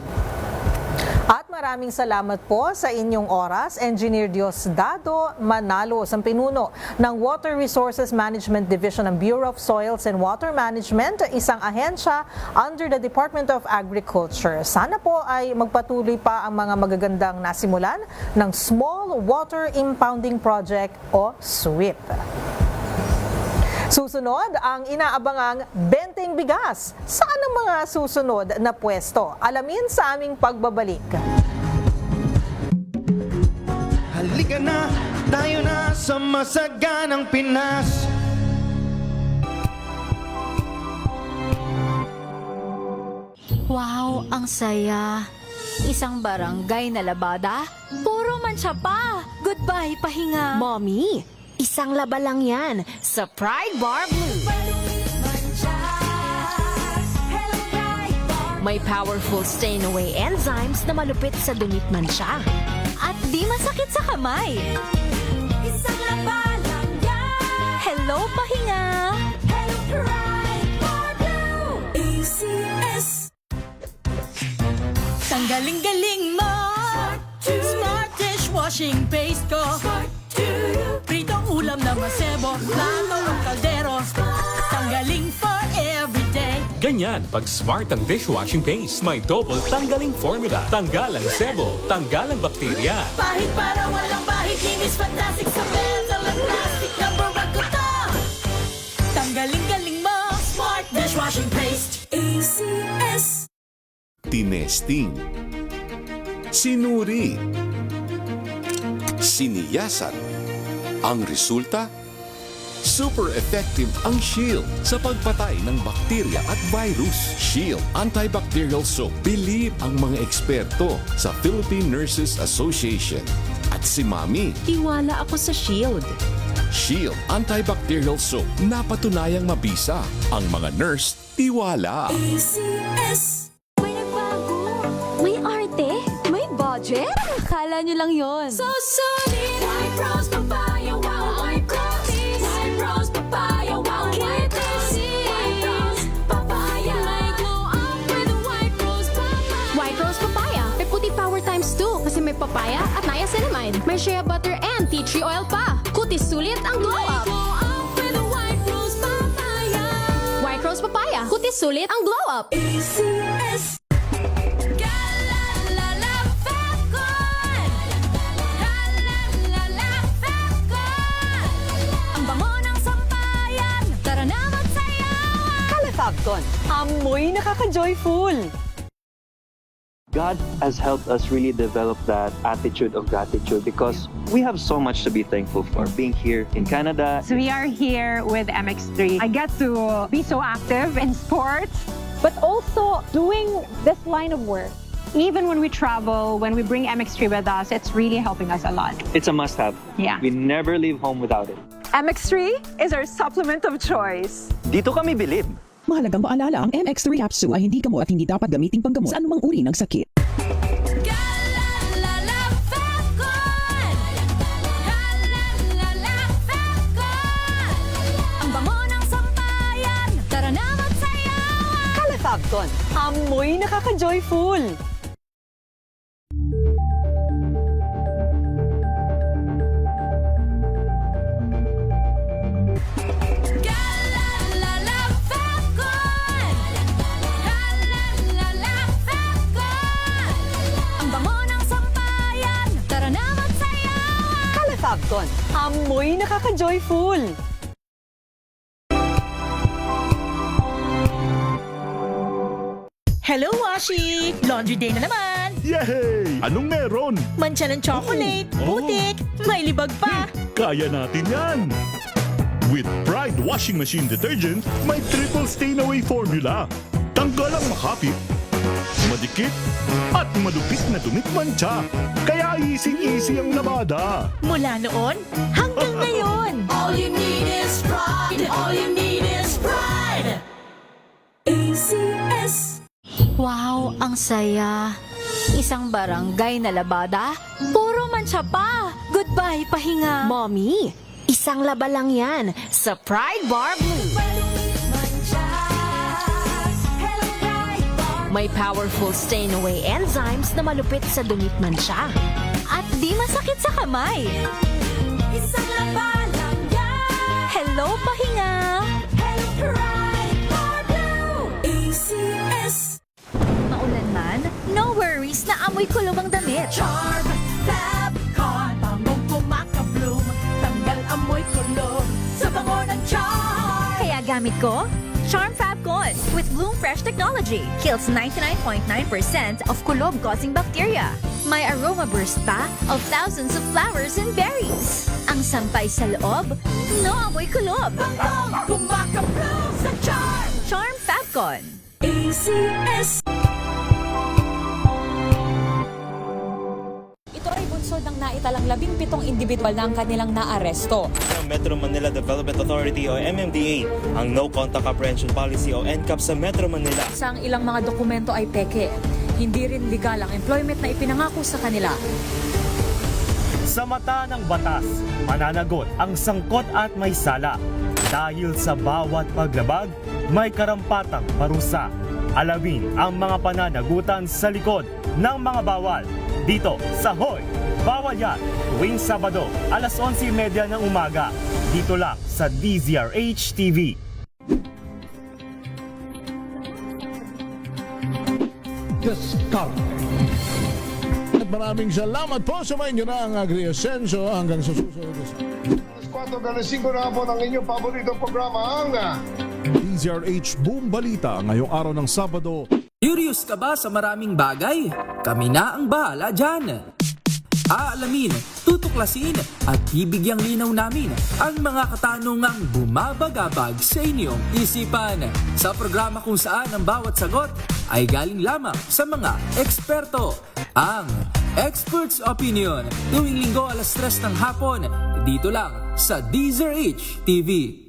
[SPEAKER 7] At maraming salamat po sa inyong oras, Engineer Diosdado Manalo, ang pinuno ng Water Resources Management Division ng Bureau of Soils and Water Management, isang ahensya under the Department of Agriculture. Sana po ay magpatuloy pa ang mga magagandang nasimulan ng Small Water Impounding Project o SWIP. Susunod ang inaabangang benteng bigas. Saan ang mga susunod na pwesto? Alamin sa aming pagbabalik.
[SPEAKER 6] Halika na, tayo na sa masaganang Pinas.
[SPEAKER 20] Wow, ang saya. Isang barangay na labada, puro mancha pa. Goodbye, pahinga.
[SPEAKER 21] Mommy, isang laba lang yan sa Pride Bar Blue. May powerful stain-away enzymes na malupit sa dumit mancha.
[SPEAKER 20] At di masakit sa kamay. Isang laba lang yan. Hello, pahinga. Hello, Pride Bar Blue. ACS. Tanggaling-galing mo. Smart dishwashing paste ko. Pritong ulam na masebo, plato ng kaldero. Tanggaling for everyday.
[SPEAKER 22] Ganyan pag smart ang dishwashing paste. May double tanggaling formula. Tanggal ang sebo, tanggal ang bakterya.
[SPEAKER 20] Pahit para walang bahid, linis fantastic sa metal at plastic. Number 1 ko to. Tanggaling-galing mo. Smart dishwashing paste. ACS.
[SPEAKER 14] Tinesting, sinuri, siniyasan. Ang resulta? Super effective ang Shield sa pagpatay ng bakterya at virus. Shield Antibacterial Soap. Believe ang mga eksperto sa Philippine Nurses Association. At si Mami.
[SPEAKER 21] Tiwala ako sa Shield.
[SPEAKER 14] Shield Antibacterial Soap. Napatunayang mabisa. Ang mga nurse, tiwala.
[SPEAKER 20] ACS. May arte? May budget? Akala nyo lang yon. So solid! White Rose Papaya, wow! White Rose! White Rose Papaya, wow! White Rose! White Rose Papaya! May glow up with White Rose Papaya!
[SPEAKER 21] White Rose Papaya. May puti power times 2 kasi may papaya at niacinamide. May shea butter and tea tree oil pa. Kutis sulit ang glow up.
[SPEAKER 20] May glow up with White Rose Papaya!
[SPEAKER 21] White Rose Papaya. Kutis sulit ang glow up.
[SPEAKER 20] ACS.
[SPEAKER 23] Fabcon. Amoy nakaka-joyful!
[SPEAKER 17] God has helped us really develop that attitude of gratitude because we have so much to be thankful for. Being here in Canada.
[SPEAKER 24] So we are here with MX3. I get to be so active in sports, but also doing this line of work. Even when we travel, when we bring MX3 with us, it's really helping us a lot.
[SPEAKER 17] It's a must-have.
[SPEAKER 24] Yeah.
[SPEAKER 17] We never leave home without it.
[SPEAKER 24] MX3 is our supplement of choice.
[SPEAKER 17] Dito kami bilib.
[SPEAKER 25] Mahalagang paalala, ang MX3 Capsule ay hindi gamot at hindi dapat gamitin panggamot sa anumang uri ng sakit.
[SPEAKER 20] Ang bango ng sampayan, tara na magsayawan!
[SPEAKER 23] Calefabcon. Amoy nakaka-joyful! Fabcon. Amoy nakaka-joyful!
[SPEAKER 26] Hello, Washi! Laundry day na naman!
[SPEAKER 14] Yay! Anong meron?
[SPEAKER 26] Mancha ng chocolate, putik, may libag pa!
[SPEAKER 14] Kaya natin yan! With Pride Washing Machine Detergent, may triple stain-away formula. Tanggal ang makapit, madikit, at malupit na dumit mancha. Kaya easy-easy ang labada.
[SPEAKER 26] Mula noon hanggang ngayon.
[SPEAKER 20] All you need is pride. All you need is pride. ACS.
[SPEAKER 3] Wow, ang saya. Isang barangay na labada, puro mancha pa. Goodbye, pahinga.
[SPEAKER 26] Mommy, isang laba lang yan sa Pride Bar Blue. May powerful stain-away enzymes na malupit sa dumit mancha.
[SPEAKER 3] At di masakit sa kamay.
[SPEAKER 20] Isang laba lang yan.
[SPEAKER 3] Hello, pahinga.
[SPEAKER 20] Hello, Pride Bar Blue. ACS.
[SPEAKER 3] Maulan man, no worries na amoy kulong ang damit.
[SPEAKER 20] Charm Fabcon, bangong kumakabloom, tanggal amoy kulog sa bango ng charm.
[SPEAKER 3] Kaya gamit ko, Charm Fabcon with Bloom Fresh technology. Kills 99.9% of kulob-causing bacteria. May aroma burst pa of thousands of flowers and berries. Ang sampay sa loob, no amoy kulob.
[SPEAKER 20] Bangong kumakabloom sa charm.
[SPEAKER 3] Charm Fabcon.
[SPEAKER 20] ACS.
[SPEAKER 5] Ito ay bunsod ng naitalang 17 individual na ang kanilang naaresto.
[SPEAKER 9] Ng Metro Manila Development Authority o MMDA ang No Contact Apprehension Policy o NCAP sa Metro Manila.
[SPEAKER 5] Sa ilang mga dokumento ay peke. Hindi rin legal ang employment na ipinangako sa kanila.
[SPEAKER 11] Sa mata ng batas, mananagot ang sangkot at may sala. Dahil sa bawat paglabag, may karampatang parusa. Alamin ang mga pananagutan sa likod ng mga bawal. Dito sa Hoy! Bawal Yan! Tuwing Sabado, alas 11:30 ng umaga. Dito lang sa DZRH TV.
[SPEAKER 18] At maraming salamat po sa mga inyo na ang Agri-Asenso hanggang sa susunod.
[SPEAKER 13] Alas 4:05 na po ng inyong paboritong programa ang
[SPEAKER 1] DZRH Boom Balita ngayong araw ng Sabado.
[SPEAKER 16] Curious ka ba sa maraming bagay? Kami na ang bahala dyan. Aalamin, tutuklasin at bibigyang linaw namin ang mga katanungang bumabagabag sa inyong isipan. Sa programa kung saan ang bawat sagot ay galing lamang sa mga eksperto. Ang Expert's Opinion, tuwing linggo alas 3 ng hapon, dito lang sa DZRH TV.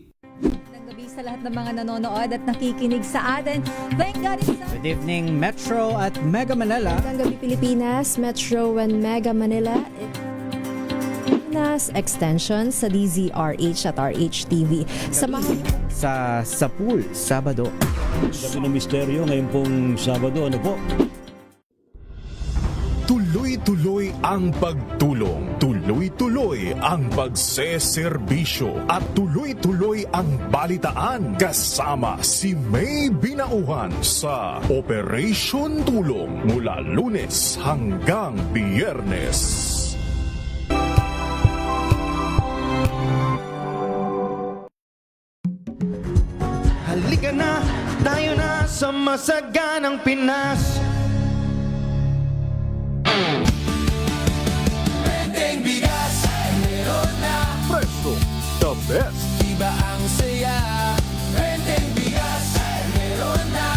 [SPEAKER 2] Sa lahat ng mga nanonood at nakikinig sa atin. Thank God it's
[SPEAKER 15] Good evening, Metro at Mega Manila.
[SPEAKER 2] Magandang gabi Pilipinas, Metro and Mega Manila. Pilipinas Extension sa DZRH at RH-TV. Samahan
[SPEAKER 15] Sa Sapul, Sabado.
[SPEAKER 4] Gabi ng misteryo ngayon pong Sabado, ano po?
[SPEAKER 1] Tuloy-tuloy ang pagtulong, tuloy-tuloy ang pagseserbisyo at tuloy-tuloy ang balitaan kasama si May Binauhan sa Operation Tulong mula Lunes hanggang Biyernes.
[SPEAKER 6] Halika na, tayo na sa masaganang Pinas.
[SPEAKER 20] Benteng bigas ay meron na.
[SPEAKER 1] Presto, the best.
[SPEAKER 20] Iba ang saya. Benteng bigas ay meron na.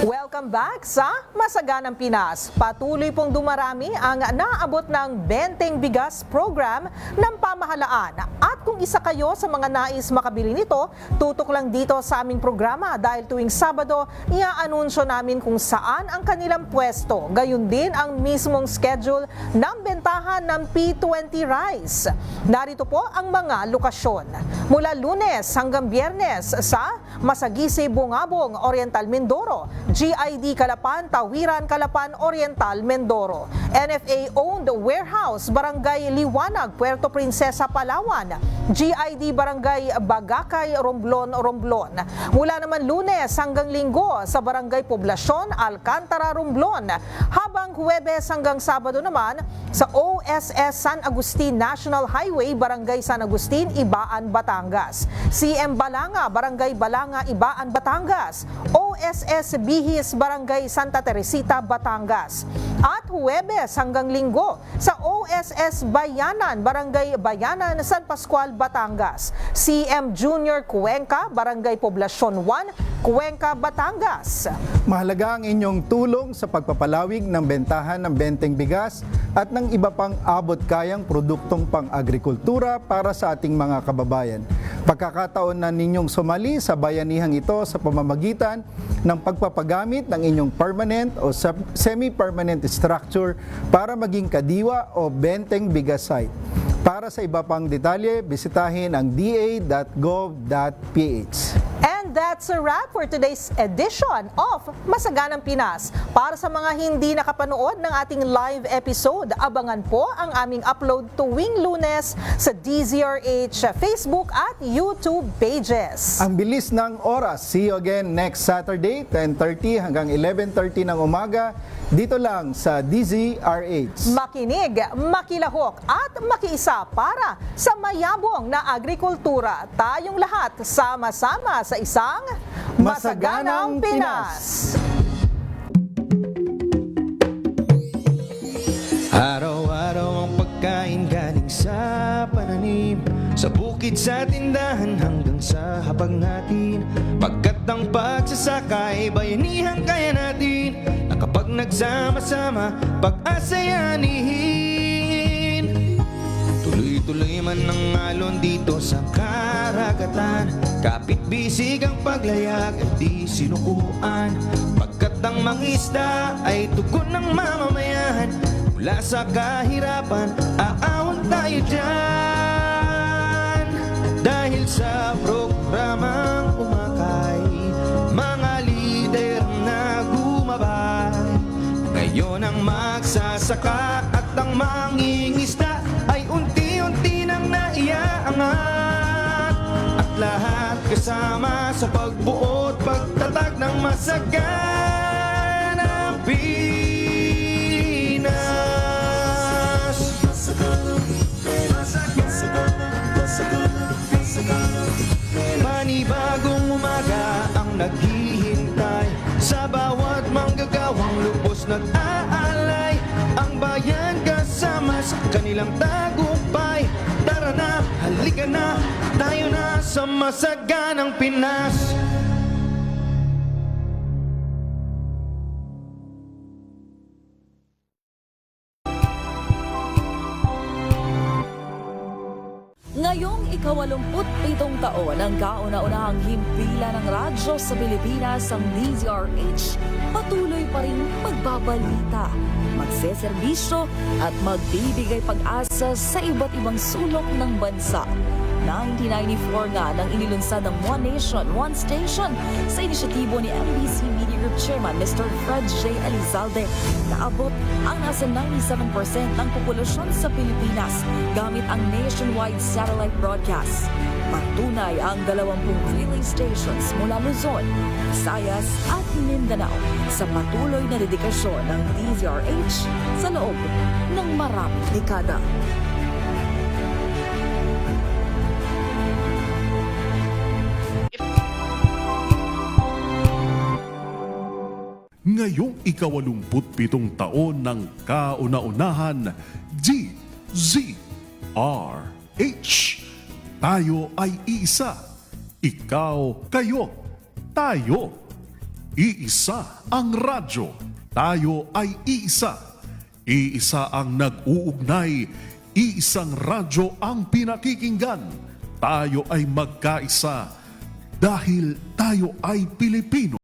[SPEAKER 7] Welcome back sa Masaganang Pinas. Patuloy pong dumarami ang naabot ng Benteng Bigas program ng pamahalaan. At kung isa kayo sa mga nais makabili nito, tutok lang dito sa aming programa dahil tuwing Sabado, ia-anunsyo namin kung saan ang kanilang pwesto. Gayun din ang mismong schedule ng bentahan ng P20 Rice. Narito po ang mga lokasyon. Mula Lunes hanggang Biyernes sa Masagisi, Bungabong, Oriental, Mindoro, GID Calapan, Tawiran, Calapan, Oriental, Mindoro. NFA-owned warehouse, Barangay Liwanag, Puerto Princesa, Palawan. GID Barangay Bagakay, Romblon, Romblon. Mula naman Lunes hanggang Linggo sa Barangay Poblasyon, Alcantara, Romblon. Habang Huwebes hanggang Sabado naman sa OSS San Agustin National Highway, Barangay San Agustin, Ibaan, Batangas. CM Balanga, Barangay Balanga, Ibaan, Batangas. OSS Bihis, Barangay Santa Teresita, Batangas. At Huwebes hanggang Linggo sa OSS Bayanan, Barangay Bayanan, San Pascual, Batangas. CM Junior Cuenca, Barangay Poblasyon 1, Cuenca, Batangas.
[SPEAKER 8] Mahalaga ang inyong tulong sa pagpapalawig ng bentahan ng benteng bigas at ng iba pang abot-kayang produktong pang-agrikultura para sa ating mga kababayan. Pagkakataon na ninyong sumali sa bayanihang ito sa pamamagitan ng pagpapagamit ng inyong permanent o semi-permanent structure para maging kadiwa o benteng bigas site. Para sa iba pang detalye, bisitahin ang da.gov.ph.
[SPEAKER 7] And that's a wrap for today's edition of Masaganang Pinas. Para sa mga hindi nakapanood ng ating live episode, abangan po ang aming upload tuwing Lunes sa DZRH Facebook at YouTube pages.
[SPEAKER 8] Ang bilis ng oras. See you again next Saturday, 10:30 hanggang 11:30 ng umaga, dito lang sa DZRH.
[SPEAKER 7] Makinig, makilahok at makiisa para sa mayabong na agrikultura. Tayong lahat sama-sama sa isang Masaganang Pinas.
[SPEAKER 6] Araw-araw ang pagkain galing sa pananim, sa bukid, sa tindahan hanggang sa hapag natin. Pagkat ang pagsasaka ay bayanihang kaya natin, na kapag nagsama-sama pag-asayanihin. Tuloy-tuloy man ang alon dito sa karagatan, kapit bisig ang paglayag at di sinukuan. Pagkat ang mangisda ay tugon ng mamamayan, mula sa kahirapan, aawang tayo dyan. Dahil sa programang umakay, mga lider na gumabay. Ngayon ang magsasaka at ang mangingisda ay unti-unti nang naiaangat. At lahat kasama sa pagbuo at pagtatag ng Masaganang Pinas. Panibagong umaga ang naghihintay sa bawat manggagawang lubos nag-aalay. Ang bayan kasama sa kanilang tagumpay. Tara na, halika na, tayo na sa Masaganang Pinas.
[SPEAKER 5] Ngayong ika-87 taon ang kauna-unahang himpilan ng radyo sa Pilipinas, ang DZRH, patuloy pa rin magbabalita, magseserbisyo at magbibigay pag-asa sa iba't ibang sulok ng bansa. 1994 nga nang inilunsad ang One Nation, One Station sa inisyatibo ni MBC Media Group Chairman Mr. Fred J. Elizalde. Naabot ang nasa 97% ng populasyon sa Pilipinas gamit ang nationwide satellite broadcast. Patunay ang 20 relay stations mula Luzon, Visayas at Mindanao sa patuloy na dedikasyon ng DZRH sa loob ng maraming dekada.
[SPEAKER 1] Ngayong ika-87 taon ng kauna-unahan, DZRH. Tayo ay iisa. Ikaw, kayo, tayo. Iisa ang radyo. Tayo ay iisa. Iisa ang nag-uugnay. Iisang radyo ang pinakikinggan. Tayo ay magkaisa dahil tayo ay Pilipino.